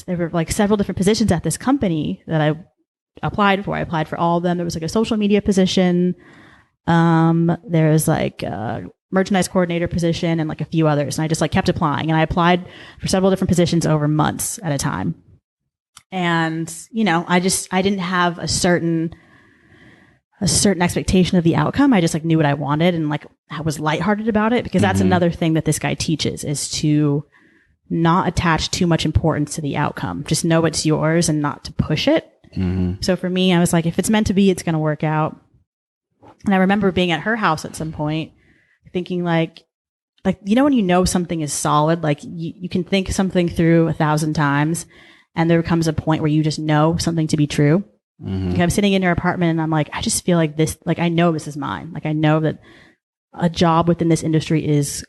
were like several different positions at this company that I applied for. I applied for all of them. There was like a social media position. There was like a merchandise coordinator position and like a few others. And I just like kept applying and I applied for several different positions over months at a time. And, you know, I didn't have a certain expectation of the outcome. I just like knew what I wanted and like I was lighthearted about it because that's another thing that this guy teaches is to not attach too much importance to the outcome. Just know it's yours and not to push it. So for me, I was like, if it's meant to be, it's going to work out. And I remember being at her house at some point thinking like, you know, when you know something is solid, like you can think something through 1,000 times and there comes a point where you just know something to be true. Like I'm sitting in her apartment and I'm like, I just feel like this, like I know this is mine. Like I know that a job within this industry is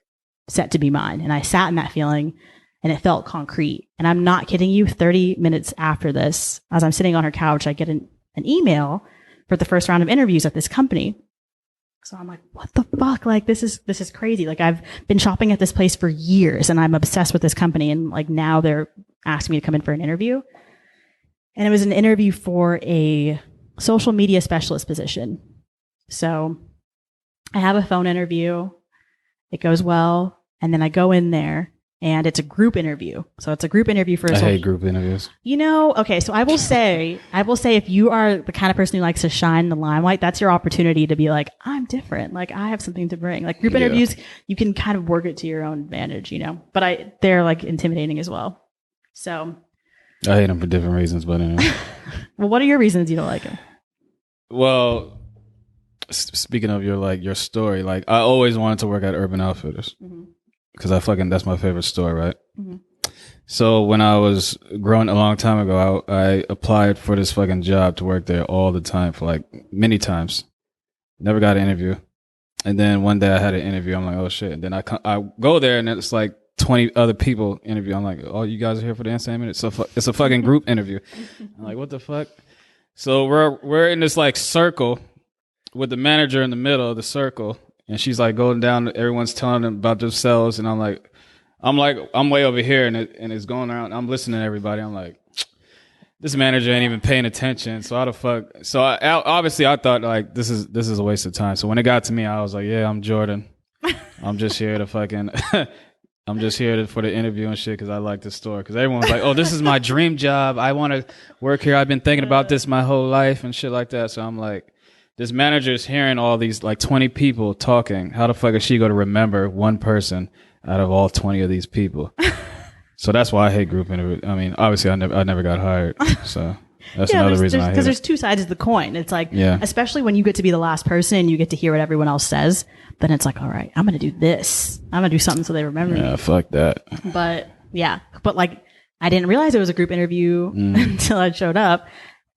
set to be mine. And I sat in that feeling and it felt concrete. And I'm not kidding you, 30 minutes after this, as I'm sitting on her couch, I get an email for the first round of interviews at this company. So I'm like, what the fuck? Like, this is crazy. Like, I've been shopping at this place for years and I'm obsessed with this company. And like, now they're asking me to come in for an interview. And it was an interview for a social media specialist position. So I have a phone interview. It goes well. And then I go in there. And it's a group interview. So it's a group interview for I hate group interviews. You know, okay, so I will say if you are the kind of person who likes to shine the limelight, that's your opportunity to be like, I'm different. Like, I have something to bring. Like, group interviews, you can kind of work it to your own advantage, you know? But they're, like, intimidating as well. So. I hate them for different reasons, but anyway. Well, what are your reasons you don't like them? Well, speaking of your story, like, I always wanted to work at Urban Outfitters. Because that's my favorite store, right? So when I was growing a long time ago, I applied for this fucking job to work there all the time for like many times. Never got an interview. And then one day I had an interview. I'm like, oh shit. And then I go there and it's like 20 other people interview. I'm like, oh, you guys are here for the entertainment? It's a fucking group interview. I'm like, what the fuck? So we're in this like circle with the manager in the middle of the circle. And she's like going down, everyone's telling them about themselves. And I'm way over here and it's going around. I'm listening to everybody. I'm like, this manager ain't even paying attention. So how the fuck? So obviously I thought like, this is a waste of time. So when it got to me, I was like, yeah, I'm Jordan. I'm just here to fucking, for the interview and shit because I like this store. Because everyone's like, oh, this is my dream job. I want to work here. I've been thinking about this my whole life and shit like that. So I'm like, this manager's hearing all these like 20 people talking. How the fuck is she going to remember one person out of all 20 of these people? So that's why I hate group interviews. I mean, obviously I never got hired. So that's another reason I hate it. Because there's two sides of the coin. It's like, especially when you get to be the last person and you get to hear what everyone else says, then it's like, all right, I'm going to do this. I'm going to do something so they remember me. Yeah, fuck that. But like, I didn't realize it was a group interview until I showed up.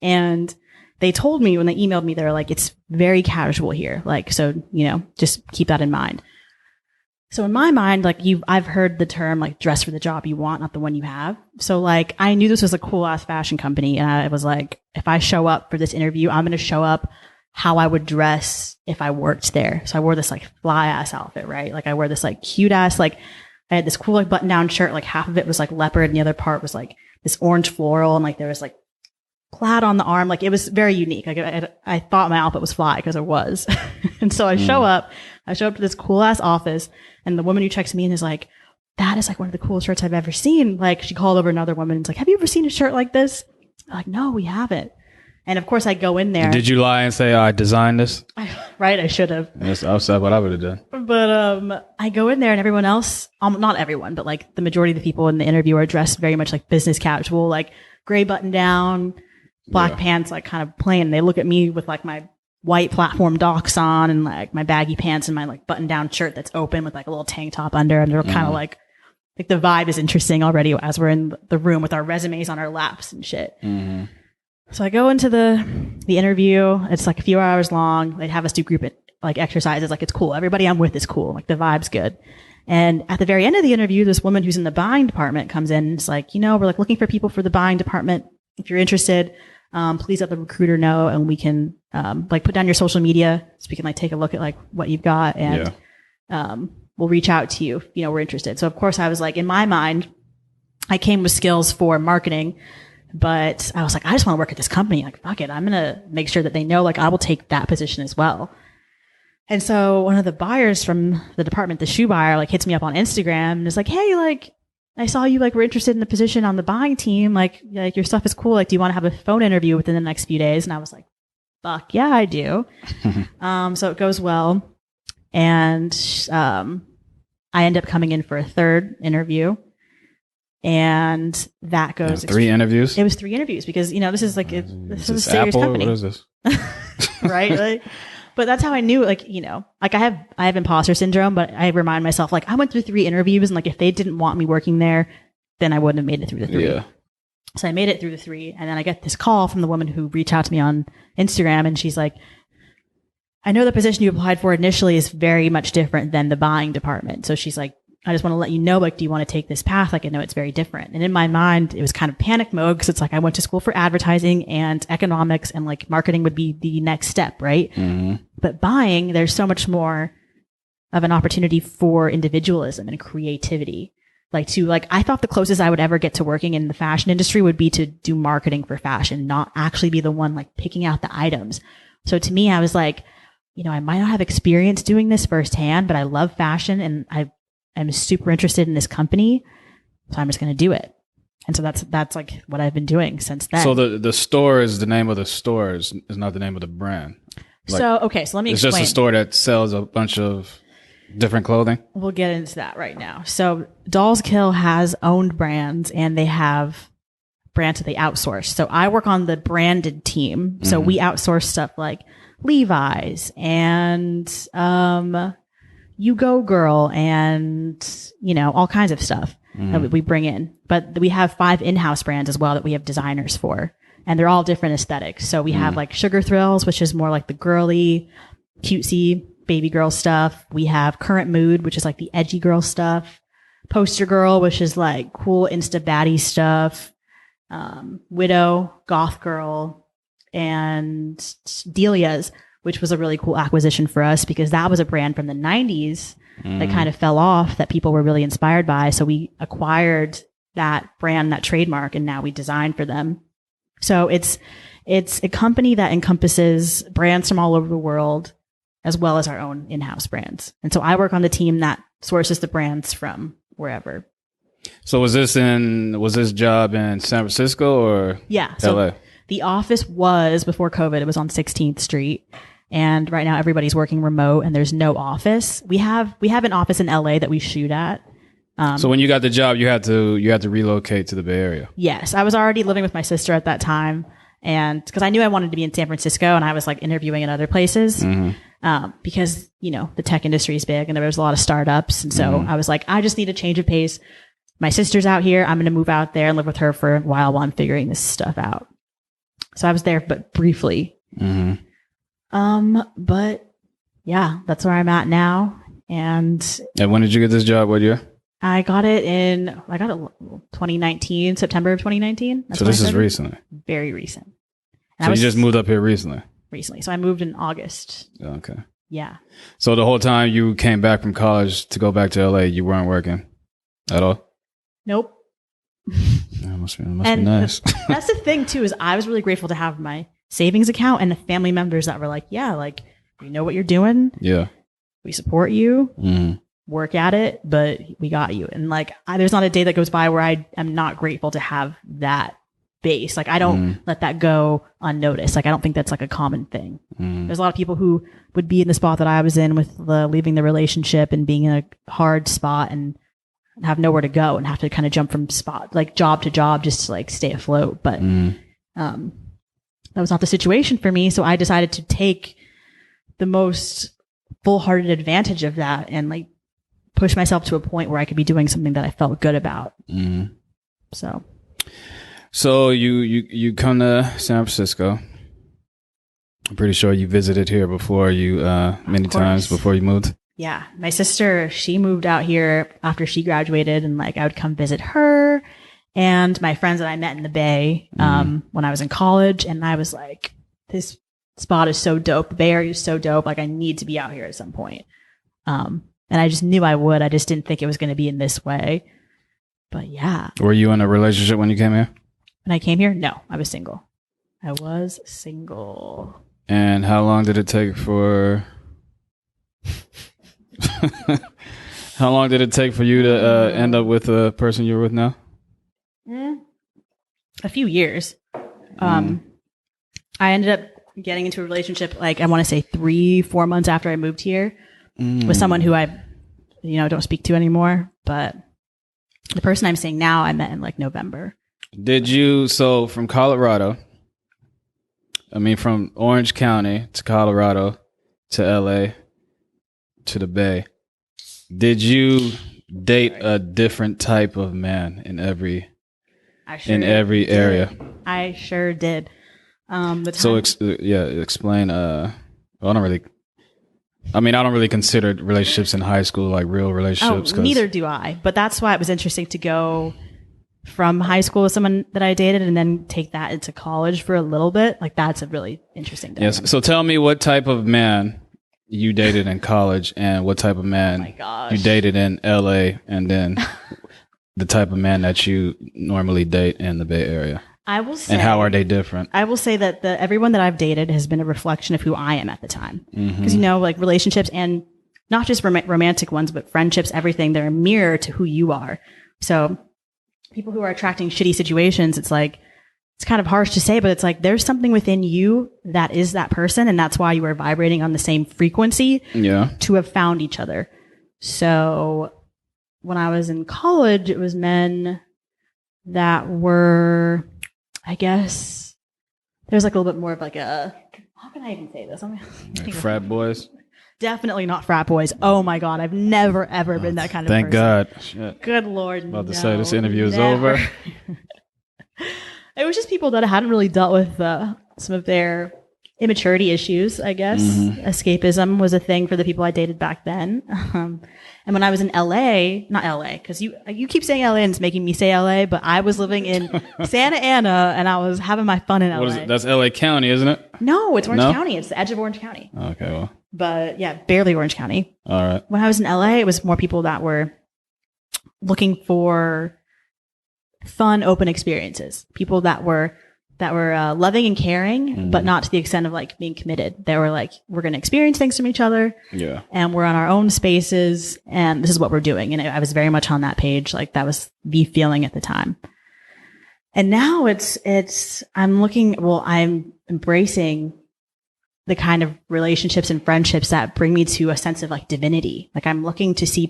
And they told me when they emailed me, they're like, it's very casual here. Like, so, just keep that in mind. So in my mind, like I've heard the term like dress for the job you want, not the one you have. So like I knew this was a cool ass fashion company. And I was like, if I show up for this interview, I'm going to show up how I would dress if I worked there. So I wore this like fly ass outfit, right? Like I wear this like cute ass, like I had this cool like button down shirt. Like half of it was like leopard and the other part was like this orange floral. And like there was like plaid on the arm. Like it was very unique. Like I thought my outfit was fly because it was. And so I show up to this cool ass office and the woman who checks me in is like, that is like one of the coolest shirts I've ever seen. Like she called over another woman and is like, have you ever seen a shirt like this? I'm like, no, we haven't. And of course I go in there. Did you lie and say, I designed this? Right. I should have. That's outside what I would have done. But, I go in there and everyone else, not everyone, but like the majority of the people in the interview are dressed very much like business casual, like gray button down, black pants, like kind of plain. They look at me with like my white platform docs on and like my baggy pants and my like button down shirt that's open with like a little tank top under. And they're kind of like the vibe is interesting already as we're in the room with our resumes on our laps and shit. Mm-hmm. So I go into the interview. It's like a few hours long. They'd have us do group like exercises. Like it's cool. Everybody I'm with is cool. Like the vibe's good. And at the very end of the interview, this woman who's in the buying department comes in and it's like, we're like looking for people for the buying department. If you're interested, please let the recruiter know and we can, like put down your social media so we can like take a look at like what you've got and, we'll reach out to you if, we're interested. So of course I was like, in my mind, I came with skills for marketing, but I was like, I just want to work at this company. Like, fuck it. I'm going to make sure that they know, like, I will take that position as well. And so one of the buyers from the department, the shoe buyer, like hits me up on Instagram and is like, hey, like, I saw you like were interested in the position on the buying team. Like your stuff is cool. Like, do you want to have a phone interview within the next few days? And I was like, fuck yeah, I do. So it goes well. And, I end up coming in for a third interview and that goes 3 interviews. It was 3 interviews because, this is like, this is a serious Apple? company. What is this? Right. Like, but that's how I knew, like, like I have imposter syndrome, but I remind myself, like, I went through 3 interviews and like, if they didn't want me working there, then I wouldn't have made it through the 3. Yeah. So I made it through the 3. And then I get this call from the woman who reached out to me on Instagram. And she's like, I know the position you applied for initially is very much different than the buying department. So she's like, I just want to let you know, like, do you want to take this path? Like, I know it's very different. And in my mind, it was kind of panic mode because it's like, I went to school for advertising and economics and like marketing would be the next step, right? Mm-hmm. But buying, there's so much more of an opportunity for individualism and creativity. I thought the closest I would ever get to working in the fashion industry would be to do marketing for fashion, not actually be the one like picking out the items. So to me, I was like, I might not have experience doing this firsthand, but I love fashion and I'm super interested in this company. So I'm just going to do it. And so that's like what I've been doing since then. So the store is the name of the store is not the name of the brand. Like, so let me explain. It's just a store that sells a bunch of different clothing. We'll get into that right now. So Dolls Kill has owned brands and they have brands that they outsource. So I work on the branded team. So we outsource stuff like Levi's and You Go Girl and, all kinds of stuff that we bring in. But we have 5 in-house brands as well that we have designers for. And they're all different aesthetics. So we have like Sugar Thrills, which is more like the girly, cutesy baby girl stuff. We have Current Mood, which is like the edgy girl stuff. Poster Girl, which is like cool Insta baddie stuff. Widow, Goth Girl, and Delia's, which was a really cool acquisition for us because that was a brand from the 90s that kind of fell off that people were really inspired by. So we acquired that brand, that trademark, and now we design for them. So it's a company that encompasses brands from all over the world as well as our own in-house brands. And so I work on the team that sources the brands from wherever. So was this job in San Francisco or so LA? The office was, before COVID, it was on 16th Street. And right now everybody's working remote and there's no office. We have an office in LA that we shoot at. So when you got the job, you had to relocate to the Bay Area. Yes. I was already living with my sister at that time. And because I knew I wanted to be in San Francisco and I was like interviewing in other places, because, the tech industry is big and there was a lot of startups. And so I was like, I just need a change of pace. My sister's out here. I'm going to move out there and live with her for a while I'm figuring this stuff out. So I was there, but briefly. But yeah, that's where I'm at now. And when did you get this job? What year? I got it 2019, September of 2019. So this is recent. Very recent. And so you just moved up here recently? Recently. So I moved in August. Okay. Yeah. So the whole time you came back from college to go back to LA, you weren't working at all? Nope. That must be nice. That's the thing too, is I was really grateful to have my savings account and the family members that were like, yeah, like, we know what you're doing. Yeah. We support you. Work at it, but we got you. And like, there's not a day that goes by where I am not grateful to have that base. Like, I don't let that go unnoticed. Like, I don't think that's like a common thing. There's a lot of people who would be in the spot that I was in with leaving the relationship and being in a hard spot and have nowhere to go and have to kind of jump from job to job just to like stay afloat. But that was not the situation for me. So I decided to take the most full-hearted advantage of that and like push myself to a point where I could be doing something that I felt good about. So you come to San Francisco. I'm pretty sure you visited here before many times before you moved. Yeah. My sister, she moved out here after she graduated and like I would come visit her and my friends that I met in the Bay, when I was in college. And I was like, this spot is so dope. The Bay Area is so dope. Like I need to be out here at some point. And I just knew I would. I just didn't think it was going to be in this way. But yeah. Were you in a relationship when you came here? When I came here? No, I was single. I was single. And how long did it take for... How long did it take for you to end up with the person you're with now? A few years. I ended up getting into a relationship, like I want to say 3-4 months after I moved here with someone who I, don't speak to anymore. But the person I'm seeing now, I met in like November. So from Colorado, from Orange County to Colorado to LA to the Bay, did you date a different type of man in every area? I sure did. Explain. I don't really consider relationships in high school like real relationships. Neither do I. But that's why it was interesting to go from high school with someone that I dated and then take that into college for a little bit. Like that's a really interesting dynamic. Yes. So tell me what type of man you dated in college and what type of man you dated in LA, and then the type of man that you normally date in the Bay Area. I will say, and how are they different? I will say that everyone that I've dated has been a reflection of who I am at the time. Because, like relationships and not just romantic ones, but friendships, everything, they're a mirror to who you are. So people who are attracting shitty situations, it's like, it's kind of harsh to say, but it's like there's something within you that is that person. And that's why you are vibrating on the same frequency to have found each other. So when I was in college, it was men that were, I guess, there's like a little bit more of like how can I even say this? Like frat boys? Definitely not frat boys. Oh my God. I've never, ever been that kind of person. Thank God. Shit. Good Lord. About to say this interview is over. It was just people that hadn't really dealt with some of their immaturity issues, I guess. Escapism was a thing for the people I dated back then. And And when I was in LA, not LA, because you keep saying LA and it's making me say LA, but I was living in Santa Ana and I was having my fun in LA. What is it? That's LA County, isn't it? No, it's Orange County. It's the edge of Orange County. Okay, well. But yeah, barely Orange County. All right. When I was in LA, it was more people that were looking for fun, open experiences. People that were loving and caring, but not to the extent of like being committed. They were like, we're going to experience things from each other. Yeah. And we're on our own spaces and this is what we're doing. And I was very much on that page. Like that was the feeling at the time. And now I'm embracing the kind of relationships and friendships that bring me to a sense of like divinity. Like I'm looking to see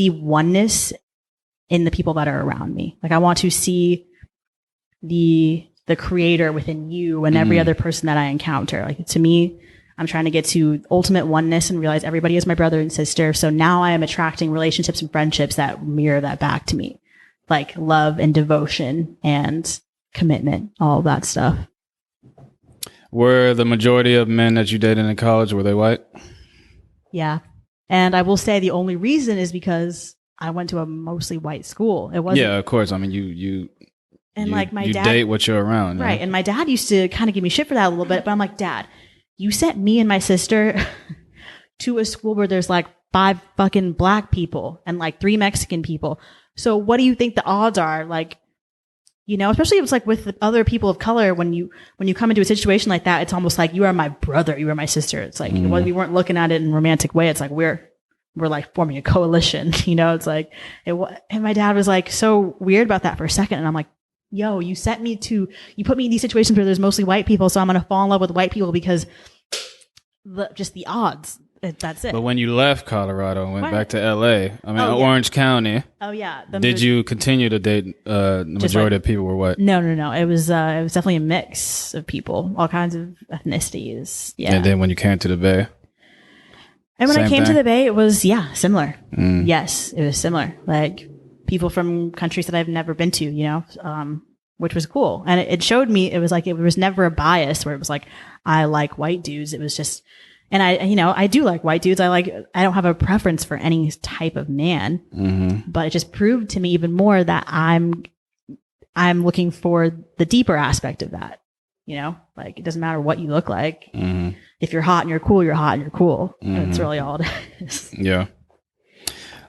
oneness in the people that are around me. Like I want to see the creator within you and every other person that I encounter. Like to me, I'm trying to get to ultimate oneness and realize everybody is my brother and sister. So now I am attracting relationships and friendships that mirror that back to me. Like love and devotion and commitment, all of that stuff. Were the majority of men that you dated in college, were they white? Yeah. And I will say the only reason is because I went to a mostly white school. It wasn't. Yeah, of course. I mean, you like my dad, date what you're around, right? And my dad used to kind of give me shit for that a little bit, but I'm like, Dad, you sent me and my sister to a school where there's like 5 fucking black people and like 3 Mexican people. So what do you think the odds are? Like, you know, especially if it's like with other people of color, when you come into a situation like that, it's almost like you are my brother, you are my sister. It's like when we weren't looking at it in a romantic way. It's like we're like forming a coalition, you know. It's like and my dad was like so weird about that for a second, and I'm like, yo, you put me in these situations where there's mostly white people, so I'm going to fall in love with white people because just the odds. That's it. But when you left Colorado and went back to LA, Orange County. Oh yeah. Did you continue to date the majority of people were white? No. It was definitely a mix of people, all kinds of ethnicities. Yeah. And then when you came to the Bay? And when I came to the Bay, it was similar. Yes, it was similar. Like people from countries that I've never been to, you know, which was cool. And it showed me, it was like, it was never a bias where it was like, I like white dudes. It was just, and I do like white dudes. I don't have a preference for any type of man, but it just proved to me even more that I'm looking for the deeper aspect of that. You know, like it doesn't matter what you look like. If you're hot and you're cool, you're hot and you're cool. That's really all it is. Yeah.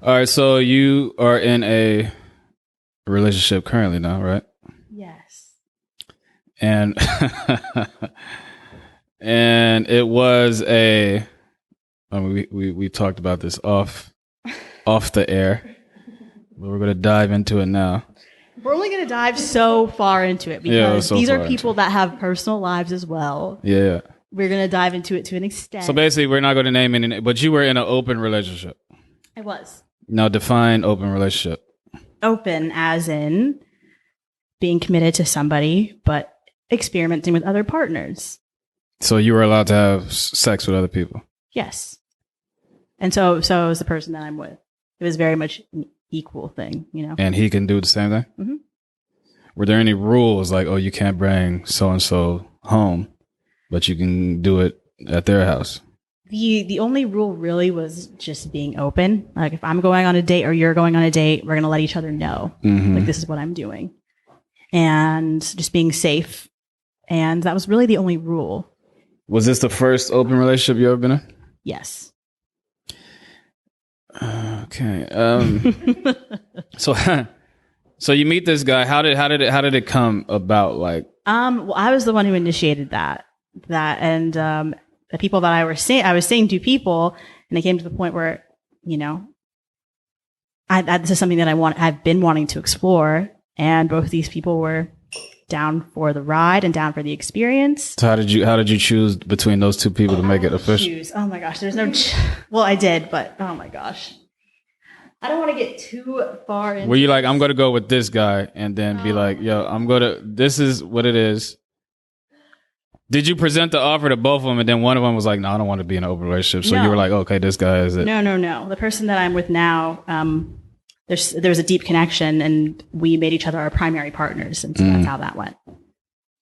All right, so you are in a relationship currently now, right? Yes. And and it was we talked about this off the air, but we're going to dive into it now. We're only going to dive so far into it because these are people that have personal lives as well. Yeah. We're going to dive into it to an extent. So basically, we're not going to name any, but you were in an open relationship. I was. Now define open relationship. Open as in being committed to somebody, but experimenting with other partners. So you were allowed to have sex with other people? Yes. And so was the person that I'm with. It was very much an equal thing, you know? And he can do the same thing? Mm-hmm. Were there any rules like, oh, you can't bring so-and-so home, but you can do it at their house? The only rule really was just being open. Like if I'm going on a date or you're going on a date, we're going to let each other know. Like this is what I'm doing. And just being safe. And that was really the only rule. Was this the first open relationship you ever been in? Yes. Okay. So you meet this guy. How did it come about? Like, well, I was the one who initiated that, and the people that I was seeing 2 people, and it came to the point where, you know, this is something that I've been wanting to explore, and both these people were down for the ride and down for the experience. So how did you choose between those 2 people to make it official? Oh my gosh, there's no. Well, I did, but oh my gosh, I don't want to get too far into. Were you like, I'm going to go with this guy, and then be like, yo, this is what it is. Did you present the offer to both of them, and then one of them was like, no, I don't want to be in an open relationship. So you were like, okay, this guy is it. No. The person that I'm with now, there was a deep connection, and we made each other our primary partners, and so that's how that went.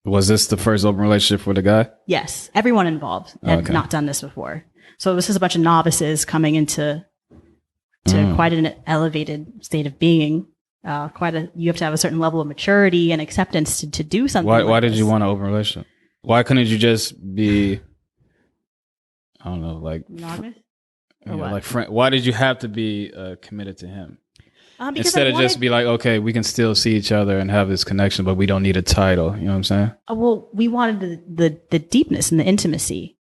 Was this the first open relationship for the guy? Yes. Everyone involved had not done this before. So this is a bunch of novices coming into to quite an elevated state of being. You have to have a certain level of maturity and acceptance to do something. Why did you want an open relationship? Why couldn't you just be, I don't know, like monogamous? Like friend? Why did you have to be committed to him? Instead of just be like, okay, we can still see each other and have this connection, but we don't need a title. You know what I'm saying? Well, we wanted the deepness and the intimacy.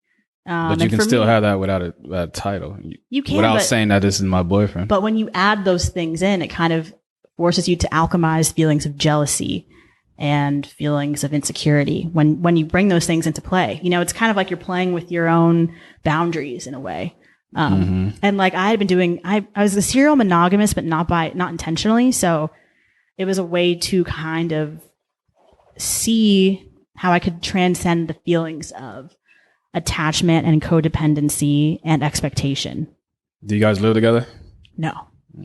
But you can still have that without a title. You can, without saying that this is my boyfriend. But when you add those things in, it kind of forces you to alchemize feelings of jealousy and feelings of insecurity when you bring those things into play. You know, it's kind of like you're playing with your own boundaries in a way. And like I had been doing, I was a serial monogamous, but not intentionally. So it was a way to kind of see how I could transcend the feelings of attachment and codependency and expectation. Do you guys live together? No.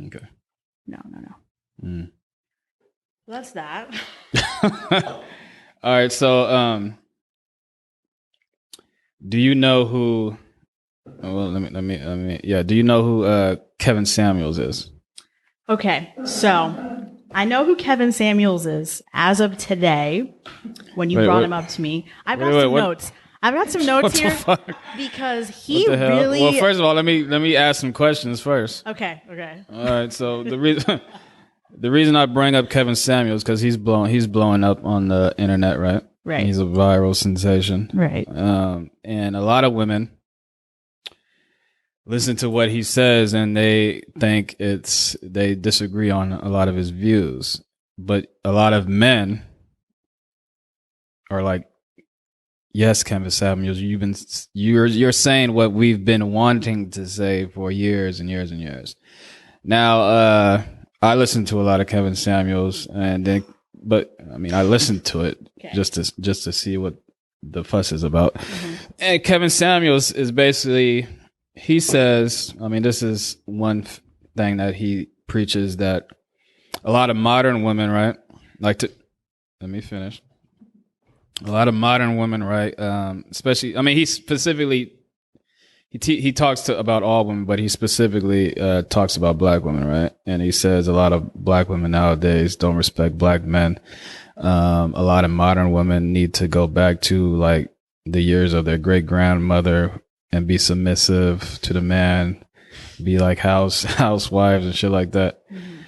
Okay. No. So that's that. All right. So, do you know who? Well, let me. Yeah. Do you know who Kevin Samuels is? Okay. So I know who Kevin Samuels is as of today. When you brought him up to me, I've got some notes. I've got some notes here because he really. Well, first of all, let me ask some questions first. Okay. All right. So the reason I bring up Kevin Samuels because he's blowing up on the internet, right? Right. He's a viral sensation, right? And a lot of women listen to what he says and they think they disagree on a lot of his views, but a lot of men are like, yes, Kevin Samuels, you're saying what we've been wanting to say for years and years and years. Now, I listened to a lot of Kevin Samuels, I listened to it just to see what the fuss is about. Mm-hmm. And Kevin Samuels is basically, he says, this is one thing that he preaches, that a lot of modern women, right, let me finish. A lot of modern women, right? Especially, he specifically he talks about all women, but he specifically talks about black women, right? And he says a lot of black women nowadays don't respect black men. A lot of modern women need to go back to like the years of their great grandmother and be submissive to the man, be like housewives and shit like that. Mm-hmm.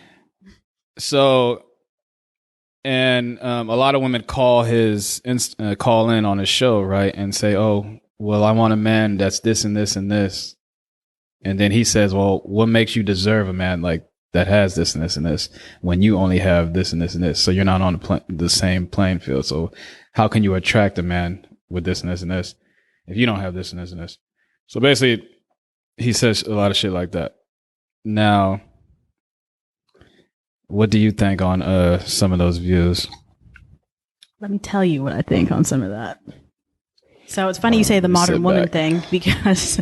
So. And a lot of women call in on his show, right, and say, "Oh, well, I want a man that's this and this and this," and then he says, "Well, what makes you deserve a man like that has this and this and this when you only have this and this and this? So you're not on the same playing field. So how can you attract a man with this and this and this if you don't have this and this and this?" So basically, he says a lot of shit like that. Now, what do you think on some of those views? Let me tell you what I think on some of that. So it's funny you say the modern woman thing because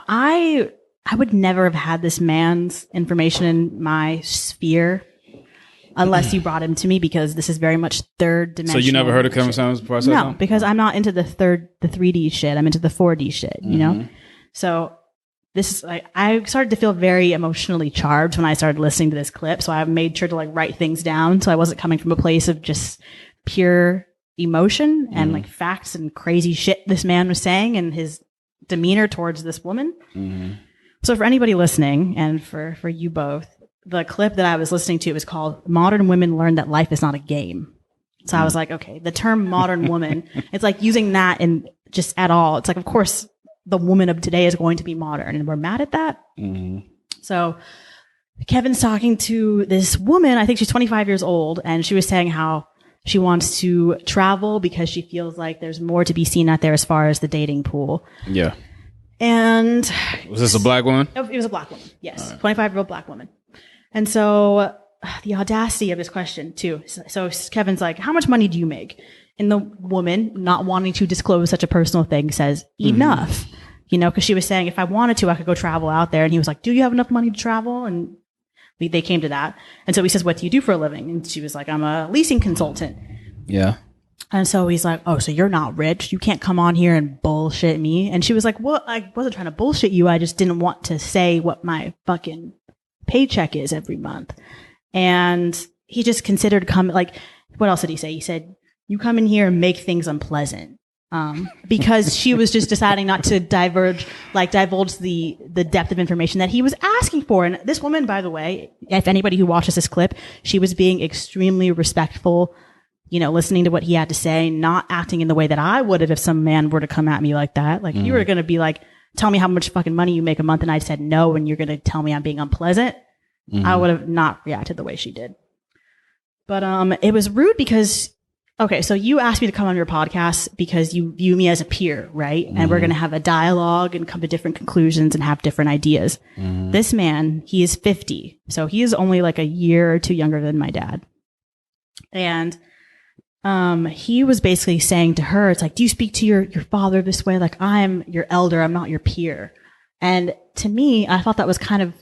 I would never have had this man's information in my sphere unless you brought him to me, because this is very much third dimensional. So you never heard of Kevin Samuels before? No, because I'm not into the 3D shit. I'm into the 4D shit, you know? So this is like, I started to feel very emotionally charged when I started listening to this clip. So I made sure to like write things down. So I wasn't coming from a place of just pure emotion and like facts and crazy shit this man was saying and his demeanor towards this woman. Mm-hmm. So for anybody listening and for you both, the clip that I was listening to was called "Modern Women Learn That Life Is Not a Game." So I was like, okay, the term modern woman, it's like using that in just at all. It's like, of course, the woman of today is going to be modern, and we're mad at that. Mm-hmm. So Kevin's talking to this woman, I think she's 25 years old, and she was saying how she wants to travel because she feels like there's more to be seen out there as far as the dating pool. Yeah. And was this a black woman? It was a black woman. Yes. Right. 25-year-old black woman. And so the audacity of this question too. So Kevin's like, how much money do you make? And the woman, not wanting to disclose such a personal thing, says, enough. Because she was saying, if I wanted to, I could go travel out there. And he was like, do you have enough money to travel? And they came to that. And so he says, what do you do for a living? And she was like, I'm a leasing consultant. Yeah. And so he's like, oh, so you're not rich. You can't come on here and bullshit me. And she was like, well, I wasn't trying to bullshit you. I just didn't want to say what my fucking paycheck is every month. And he just considered coming, like, what else did he say? He said, you come in here and make things unpleasant. Because she was just deciding not to divulge the depth of information that he was asking for. And this woman, by the way, if anybody who watches this clip, she was being extremely respectful, you know, listening to what he had to say, not acting in the way that I would have if some man were to come at me like that. Like, you were going to be like, tell me how much fucking money you make a month. And I said no, and you're going to tell me I'm being unpleasant. I would have not reacted the way she did. But it was rude because, okay, so you asked me to come on your podcast because you view me as a peer, right? And we're going to have a dialogue and come to different conclusions and have different ideas. This man, he is 50. So he is only like a year or two younger than my dad. And he was basically saying to her, it's like, do you speak to your father this way? Like, I'm your elder, I'm not your peer. And to me, I thought that was kind of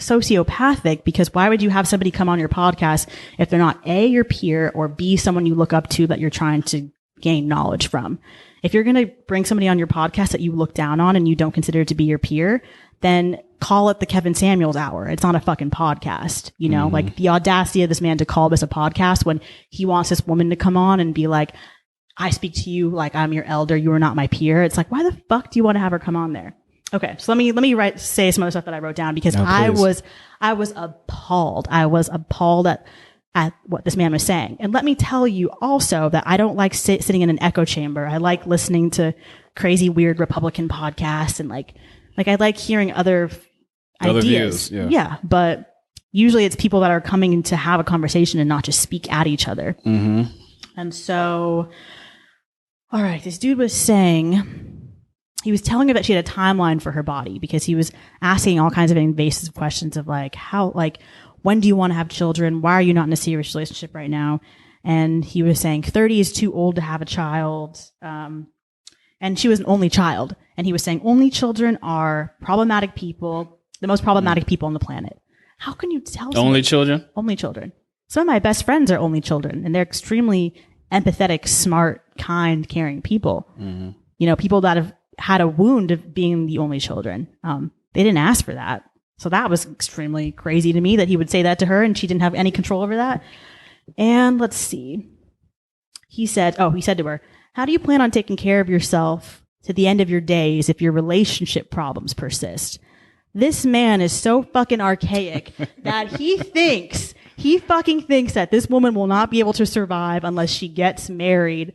sociopathic, because why would you have somebody come on your podcast if they're not A, your peer, or B, someone you look up to that you're trying to gain knowledge from? If you're going to bring somebody on your podcast that you look down on and you don't consider to be your peer, then call it the Kevin Samuels Hour. It's not a fucking podcast, you know, like the audacity of this man to call this a podcast when he wants this woman to come on and be like, I speak to you like I'm your elder. You are not my peer. It's like, why the fuck do you want to have her come on there? Okay, so let me say some other stuff that I wrote down, because I was appalled. I was appalled at what this man was saying. And let me tell you also that I don't like sitting in an echo chamber. I like listening to crazy, weird Republican podcasts, and like I like hearing other ideas. Views, yeah, but usually it's people that are coming to have a conversation and not just speak at each other. And so, all right, this dude was saying, he was telling her that she had a timeline for her body, because he was asking all kinds of invasive questions of like, how, like, when do you want to have children? Why are you not in a serious relationship right now? And he was saying 30 is too old to have a child. And she was an only child. And he was saying only children are problematic people, the most problematic people on the planet. How can you tell somebody? Only children? Only children. Some of my best friends are only children, and they're extremely empathetic, smart, kind, caring people. You know, people that have had a wound of being the only children. They didn't ask for that. So that was extremely crazy to me that he would say that to her and she didn't have any control over that. And let's see. He said to her, how do you plan on taking care of yourself to the end of your days if your relationship problems persist? This man is so fucking archaic that he fucking thinks that this woman will not be able to survive unless she gets married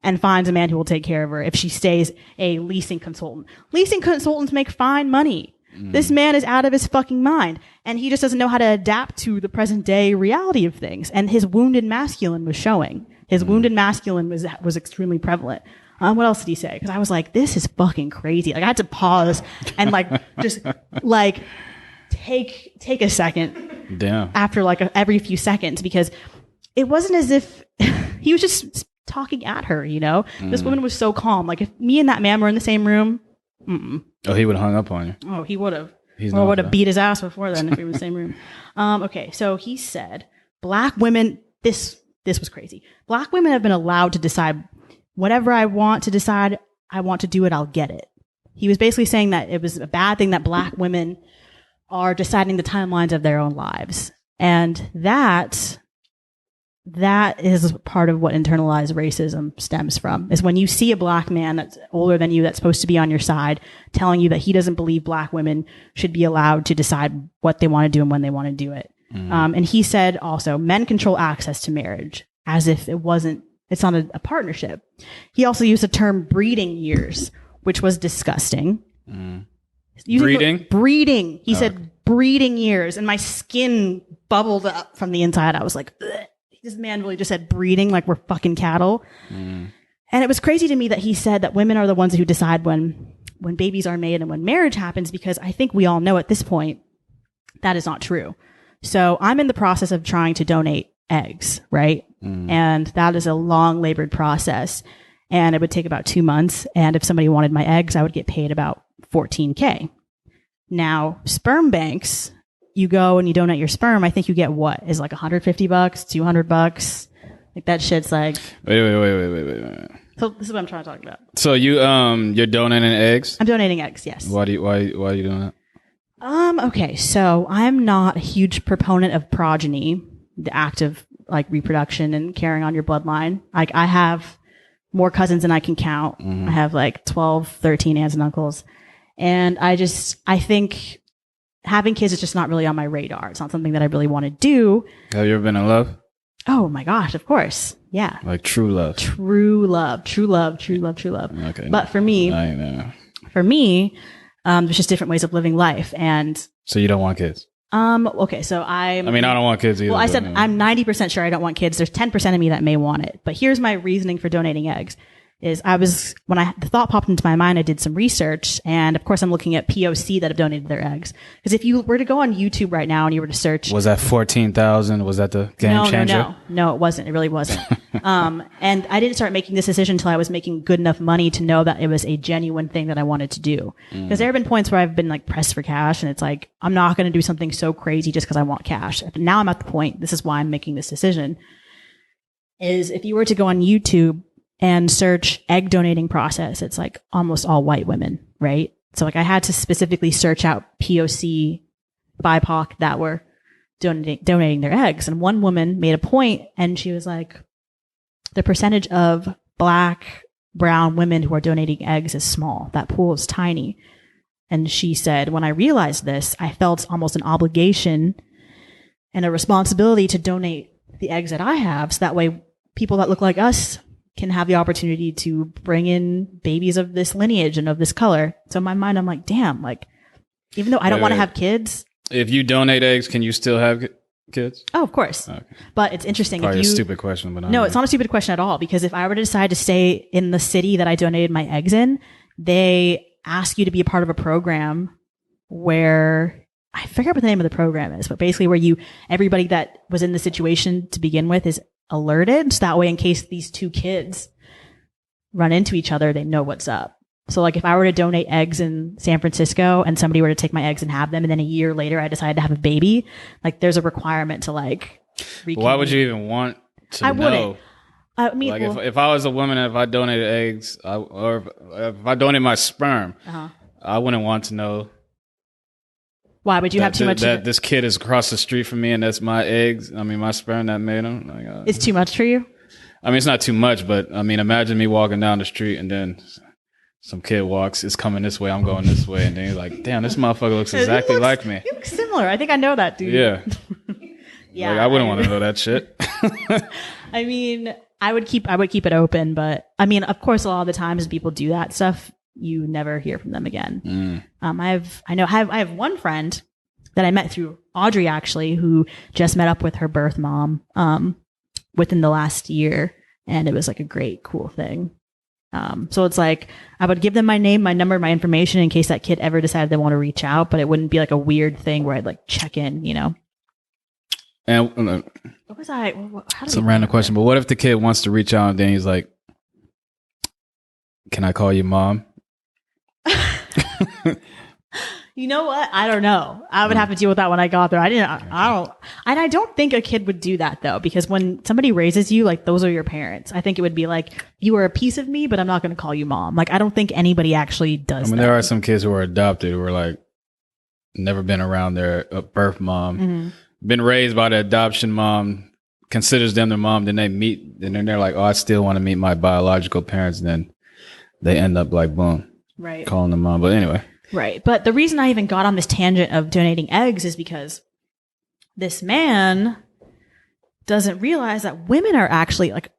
and finds a man who will take care of her if she stays a leasing consultant. Leasing consultants make fine money. This man is out of his fucking mind, and he just doesn't know how to adapt to the present day reality of things. And his wounded masculine was showing. His wounded masculine was extremely prevalent. What else did he say? Because I was like, this is fucking crazy. Like, I had to pause and like just like take a second. Damn. After like every few seconds, because it wasn't as if he was just talking at her, you know? This woman was so calm. Like, if me and that man were in the same room, oh, he would have hung up on you. Oh, he would have. Or would have beat his ass before then if we were in the same room. Okay, so he said, black women, this was crazy. Black women have been allowed to decide whatever I want to decide, I want to do it, I'll get it. He was basically saying that it was a bad thing that black women are deciding the timelines of their own lives. And that is part of what internalized racism stems from, is when you see a black man that's older than you, that's supposed to be on your side, telling you that he doesn't believe black women should be allowed to decide what they want to do and when they want to do it. And he said also, men control access to marriage, as if it's not a partnership. He also used the term breeding years, which was disgusting. Breeding. He said breeding years, and my skin bubbled up from the inside. I was like, ugh. This man really just said breeding like we're fucking cattle. And it was crazy to me that he said that women are the ones who decide when babies are made and when marriage happens, because I think we all know at this point that is not true. So I'm in the process of trying to donate eggs, right? And that is a long labored process, and it would take about 2 months. And if somebody wanted my eggs, I would get paid about $14,000. Now, sperm banks, you go and you donate your sperm, I think you get what is like $150, $200. Like that shit's like. Wait. So this is what I'm trying to talk about. So you're donating eggs? I'm donating eggs, yes. Why are you doing that? Okay, so I'm not a huge proponent of progeny, the act of like reproduction and carrying on your bloodline. Like I have more cousins than I can count. I have like 12, 13 aunts and uncles. And I think having kids is just not really on my radar. It's not something that I really want to do. Have you ever been in love? Oh my gosh, of course. Yeah. Like true love. Okay. But for me, there's just different ways of living life. And so you don't want kids? Okay. So I don't want kids either. Well, I said I'm 90% sure I don't want kids. There's 10% of me that may want it. But here's my reasoning for donating eggs. The thought popped into my mind, I did some research, and of course I'm looking at POC that have donated their eggs. Because if you were to go on YouTube right now and you were to search, was that 14,000? Was that the game changer? No, it wasn't. It really wasn't. And I didn't start making this decision until I was making good enough money to know that it was a genuine thing that I wanted to do. Because there have been points where I've been like pressed for cash, and it's like I'm not going to do something so crazy just because I want cash. But now I'm at the point. This is why I'm making this decision. Is if you were to go on YouTube and search egg donating process, it's like almost all white women, right? So like I had to specifically search out POC BIPOC that were donating their eggs. And one woman made a point and she was like, the percentage of Black, brown women who are donating eggs is small. That pool is tiny. And she said, when I realized this, I felt almost an obligation and a responsibility to donate the eggs that I have. So that way people that look like us can have the opportunity to bring in babies of this lineage and of this color. So in my mind, I'm like, damn, like, even though I don't want to have kids. If you donate eggs, can you still have kids? Oh, of course. Okay. But it's interesting. Probably a stupid question, but no, it's not a stupid question at all. Because if I were to decide to stay in the city that I donated my eggs in, they ask you to be a part of a program where I forget what the name of the program is, but basically where everybody that was in the situation to begin with is alerted. So that way, in case these two kids run into each other, they know what's up. So like if I were to donate eggs in San Francisco and somebody were to take my eggs and have them, and then a year later I decided to have a baby, like there's a requirement to like why would you even want to know? I mean, like if I was a woman and if I donated eggs or if I donated my sperm, I wouldn't want to know. Why would you have too much? That this kid is across the street from me and that's my eggs. I mean, my sperm that made him. Like, it's too much for you? I mean, it's not too much, but I mean, imagine me walking down the street and then some kid walks, it's coming this way, I'm going this way. And then he's like, damn, this motherfucker looks exactly like me. You look similar. I think I know that dude. Yeah. Yeah. Like, I wouldn't want to know that shit. I mean, I would keep it open, but I mean, of course, a lot of the times people do that stuff, you never hear from them again. I have one friend that I met through Audrey, actually, who just met up with her birth mom within the last year, and it was like a great, cool thing. So it's like I would give them my name, my number, my information in case that kid ever decided they want to reach out, but it wouldn't be like a weird thing where I'd like check in, you know. And what was I? Some random question, but what if the kid wants to reach out and then he's like, "Can I call you mom?" You know what? I don't know. I would have to deal with that when I got there. I don't think a kid would do that though, because when somebody raises you, like those are your parents. I think it would be like, you are a piece of me, but I'm not going to call you mom. Like, I don't think anybody actually does that. There are some kids who are adopted who are like, never been around their birth mom, been raised by the adoption mom, considers them their mom, then they meet, and then they're like, oh, I still want to meet my biological parents. And then they end up like, boom, right, calling them mom. But anyway. Right. But the reason I even got on this tangent of donating eggs is because this man doesn't realize that women are actually like,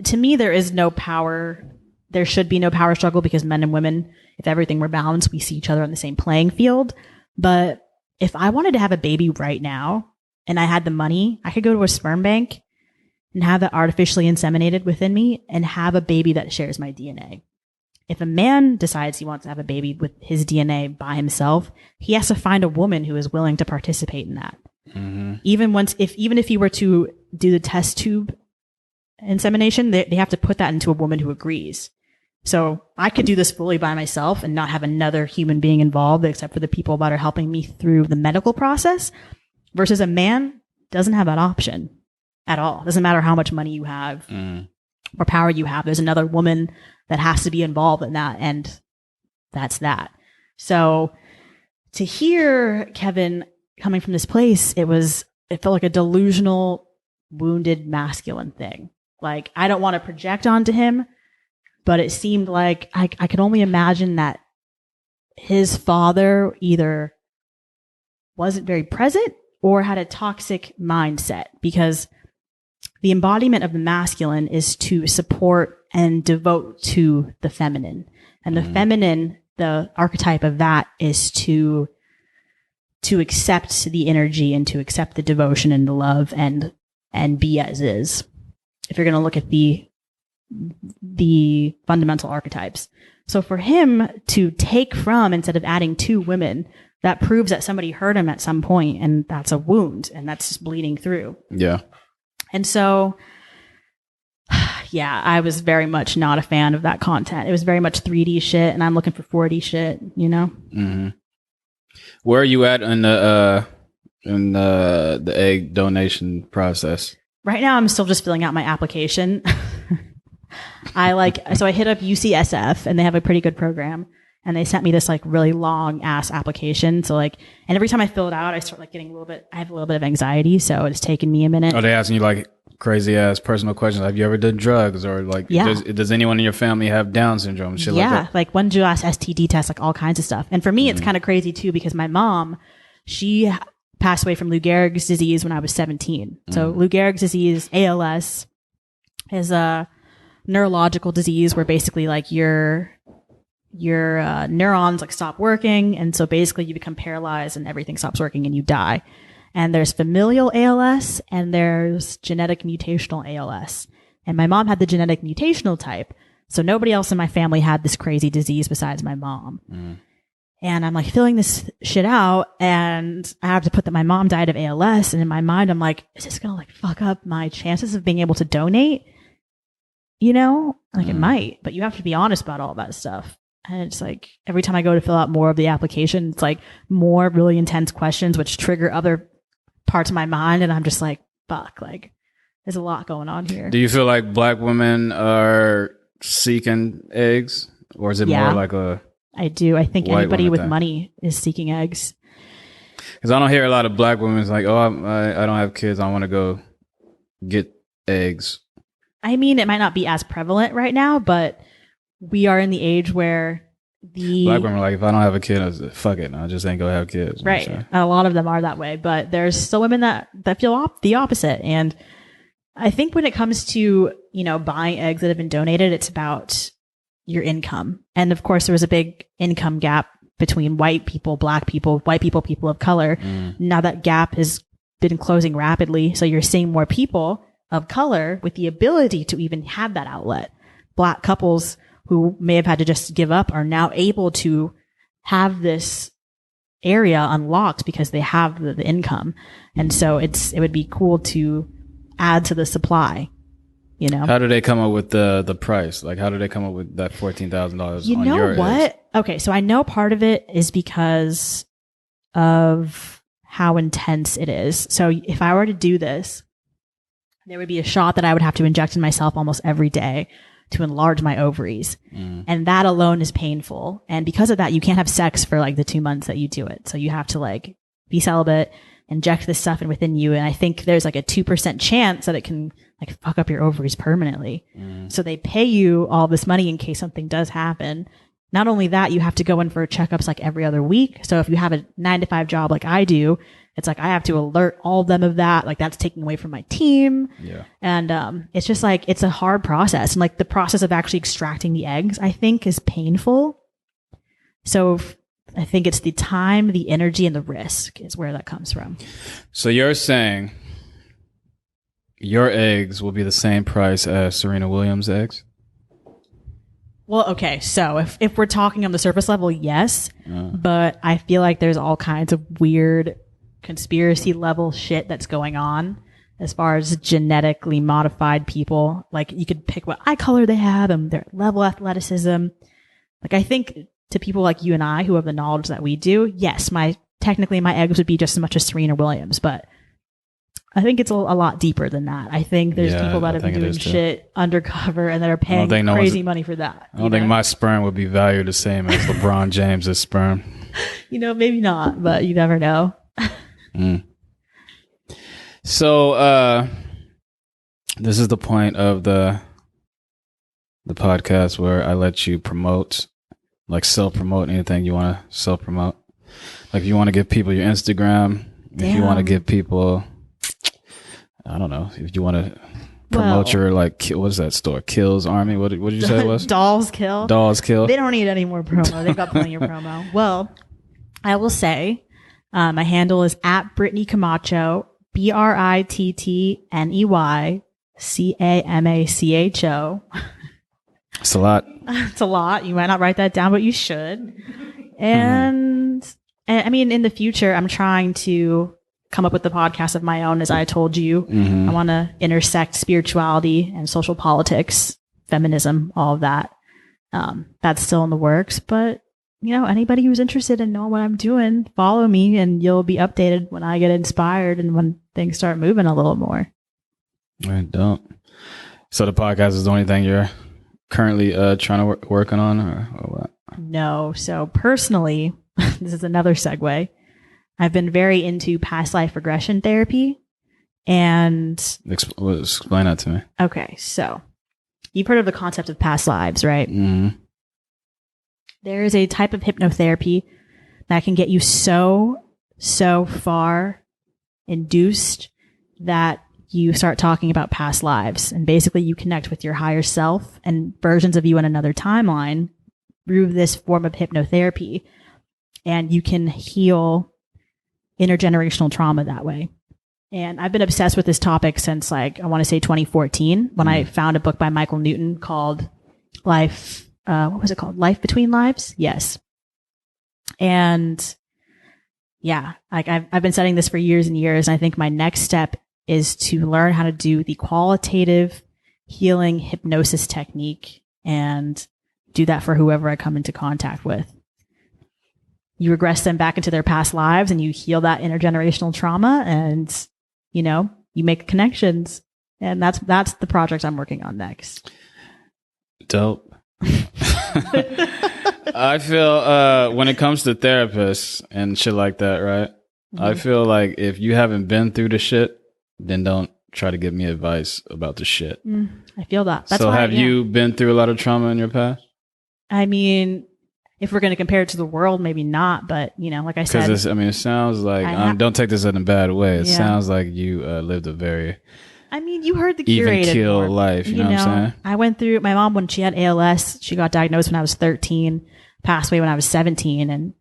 to me, there is no power. There should be no power struggle because men and women, if everything were balanced, we see each other on the same playing field. But if I wanted to have a baby right now and I had the money, I could go to a sperm bank and have that artificially inseminated within me and have a baby that shares my DNA. If a man decides he wants to have a baby with his DNA by himself, he has to find a woman who is willing to participate in that. Even if he were to do the test tube insemination, they have to put that into a woman who agrees. So I could do this fully by myself and not have another human being involved except for the people that are helping me through the medical process, versus a man doesn't have that option. at all. It doesn't matter how much money you have or power you have. There's another woman that has to be involved in that. And that's that. So to hear Kevin coming from this place, it felt like a delusional, wounded masculine thing. Like, I don't want to project onto him, but it seemed like I could only imagine that his father either wasn't very present or had a toxic mindset, because the embodiment of the masculine is to support and devote to the feminine. And the feminine, the archetype of that is to accept the energy and to accept the devotion and the love and be as is. If you're going to look at the fundamental archetypes. So for him to take from, instead of adding 2 women, that proves that somebody hurt him at some point, and that's a wound, and that's just bleeding through. Yeah. And so, yeah, I was very much not a fan of that content. It was very much 3D shit, and I'm looking for 4D shit, you know? Mm-hmm. Where are you at in the egg donation process? Right now, I'm still just filling out my application. So I hit up UCSF, and they have a pretty good program. And they sent me this like really long ass application. So like, and every time I fill it out, I start like getting I have a little bit of anxiety. So it's taken me a minute. Are they asking you like crazy ass personal questions? Have you ever done drugs, or like, does anyone in your family have Down syndrome? Shit like that? Like when did you last STD test, like all kinds of stuff. And for me, it's kind of crazy too, because my mom, she passed away from Lou Gehrig's disease when I was 17. So Lou Gehrig's disease, ALS, is a neurological disease where basically like your neurons like stop working, and so basically you become paralyzed and everything stops working and you die. And there's familial ALS and there's genetic mutational ALS. And my mom had the genetic mutational type, so nobody else in my family had this crazy disease besides my mom. And I'm like filling this shit out, and I have to put that my mom died of ALS, and in my mind I'm like, is this gonna like fuck up my chances of being able to donate? You know, like it might, but you have to be honest about all that stuff. And it's like, every time I go to fill out more of the application, it's like more really intense questions, which trigger other parts of my mind. And I'm just like, fuck, like there's a lot going on here. Do you feel like Black women are seeking eggs, or is it more like I do. I think anybody with money is seeking eggs. Because I don't hear a lot of Black women like, oh, I don't have kids, I want to go get eggs. I mean, it might not be as prevalent right now, but we are in the age where Black women are like, if I don't have a kid, fuck it, I just ain't gonna have kids. Right. And a lot of them are that way, but there's still women that feel the opposite. And I think when it comes to, you know, buying eggs that have been donated, it's about your income. And of course, there was a big income gap between white people, Black people, white people, people of color. Now that gap has been closing rapidly. So you're seeing more people of color with the ability to even have that outlet. Black couples who may have had to just give up are now able to have this area unlocked because they have the income. And so it would be cool to add to the supply, you know? How do they come up with the price? Like, how do they come up with that $14,000? You know what? Eggs? Okay. So I know part of it is because of how intense it is. So if I were to do this, there would be a shot that I would have to inject in myself almost every day to enlarge my ovaries. And that alone is painful. And because of that, you can't have sex for like the 2 months that you do it. So you have to like be celibate, inject this stuff in within you. And I think there's like a 2% chance that it can like fuck up your ovaries permanently. So they pay you all this money in case something does happen. Not only that, you have to go in for checkups like every other week. So if you have a 9-to-5 job like I do, it's like I have to alert all of them of that. Like that's taking away from my team. Yeah. And it's just like, it's a hard process. And like the process of actually extracting the eggs, I think is painful. So I think it's the time, the energy, and the risk is where that comes from. So you're saying your eggs will be the same price as Serena Williams' eggs? Well, okay. So if we're talking on the surface level, yes. But I feel like there's all kinds of weird conspiracy level shit that's going on as far as genetically modified people. Like you could pick what eye color they have and their level of athleticism. Like I think to people like you and I who have the knowledge that we do, yes, technically my eggs would be just as much as Serena Williams, but I think it's a lot deeper than that. I think there's people that have been doing shit undercover and that are paying crazy money for that. I don't think my sperm would be valued the same as LeBron James's sperm. Maybe not, but you never know. So, this is the point of the podcast where I let you promote, like self-promote anything you want to self-promote. Like if you want to give people your Instagram, if you want to give people, I don't know, if you want to promote your, like, what's that store? Kills Army? What did you say it was? Dolls Kill. Dolls Kill. They don't need any more promo. They've got plenty of promo. Well, I will say, my handle is at Brittney Camacho, BrittneyCamacho. It's a lot. It's a lot. You might not write that down, but you should. And I mean, in the future, I'm trying to come up with the podcast of my own, as I told you. I want to intersect spirituality and social politics, feminism, all of that. That's still in the works, but anybody who's interested in knowing what I'm doing, follow me and you'll be updated when I get inspired and when things start moving a little more. I don't. So the podcast is the only thing you're currently trying to working on, or what? No. So personally, this is another segue. I've been very into past life regression therapy, and explain that to me. Okay, so you've heard of the concept of past lives, right? There is a type of hypnotherapy that can get you so far induced that you start talking about past lives, and basically you connect with your higher self and versions of you in another timeline through this form of hypnotherapy, and you can heal intergenerational trauma that way. And I've been obsessed with this topic since, like, I want to say 2014, when I found a book by Michael Newton called Life, what was it called? Life Between Lives? Yes. And yeah, like I've been studying this for years and years. And I think my next step is to learn how to do the qualitative healing hypnosis technique and do that for whoever I come into contact with. You regress them back into their past lives and you heal that intergenerational trauma, and, you make connections. And that's the project I'm working on next. Dope. I feel, when it comes to therapists and shit like that, right? I feel like if you haven't been through the shit, then don't try to give me advice about the shit. I feel that. That's so have you been through a lot of trauma in your past? I mean, if we're going to compare it to the world, maybe not. But, like I said. Because, it sounds like, don't take this in a bad way. It sounds like you lived a very you heard the curated even keel life. You know what I'm saying? I went through, my mom, when she had ALS, she got diagnosed when I was 13, passed away when I was 17. And,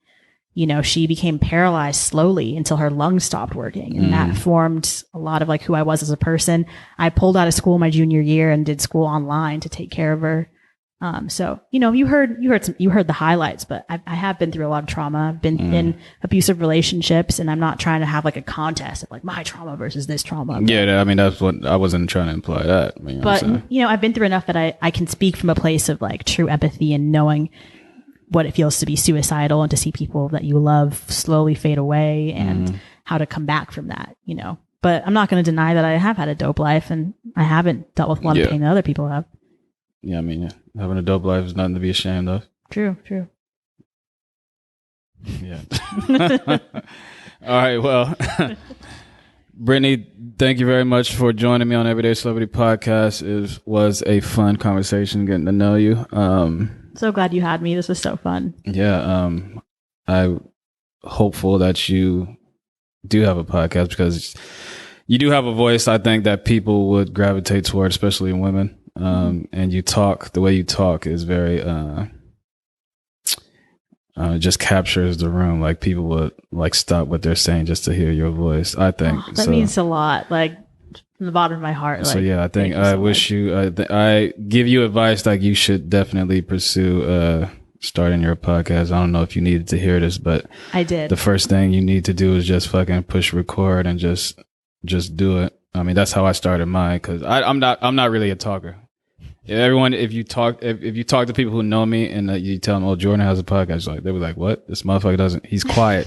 she became paralyzed slowly until her lungs stopped working. And that formed a lot of, like, who I was as a person. I pulled out of school my junior year and did school online to take care of her. So, you heard the highlights, but I have been through a lot of trauma. I've been in abusive relationships, and I'm not trying to have like a contest of like my trauma versus this trauma. But, that's what I wasn't trying to imply that. I've been through enough that I can speak from a place of like true empathy and knowing what it feels to be suicidal and to see people that you love slowly fade away and how to come back from that, but I'm not going to deny that I have had a dope life and I haven't dealt with a lot of pain that other people have. Yeah, having a dope life is nothing to be ashamed of. True. Yeah. All right, well, Brittney, thank you very much for joining me on Everyday Celebrity Podcast. It was a fun conversation getting to know you. So glad you had me. This was so fun. Yeah, I'm hopeful that you do have a podcast because you do have a voice I think that people would gravitate toward, especially in women. And the way you talk is very, just captures the room. Like people would like stop what they're saying just to hear your voice, I think. That means a lot, like from the bottom of my heart. So yeah, I think I wish I give you advice like you should definitely pursue, starting your podcast. I don't know if you needed to hear this, but I did. The first thing you need to do is just fucking push record and just do it. That's how I started mine because I'm not really a talker. Everyone, if you talk to people who know me and you tell them, "Oh, Jordan has a podcast," like they were like, "What? This motherfucker doesn't. He's quiet.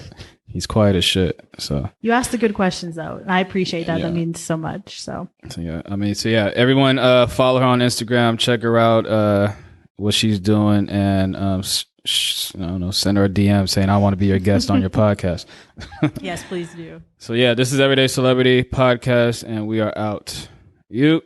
He's quiet as shit. So you asked the good questions though. I appreciate that. That means so much. So yeah. Everyone follow her on Instagram. Check her out. What she's doing, and I don't know, send her a DM saying I want to be your guest on your podcast. Yes, please do. So yeah, this is Everyday Celebrity Podcast, and we are out. You.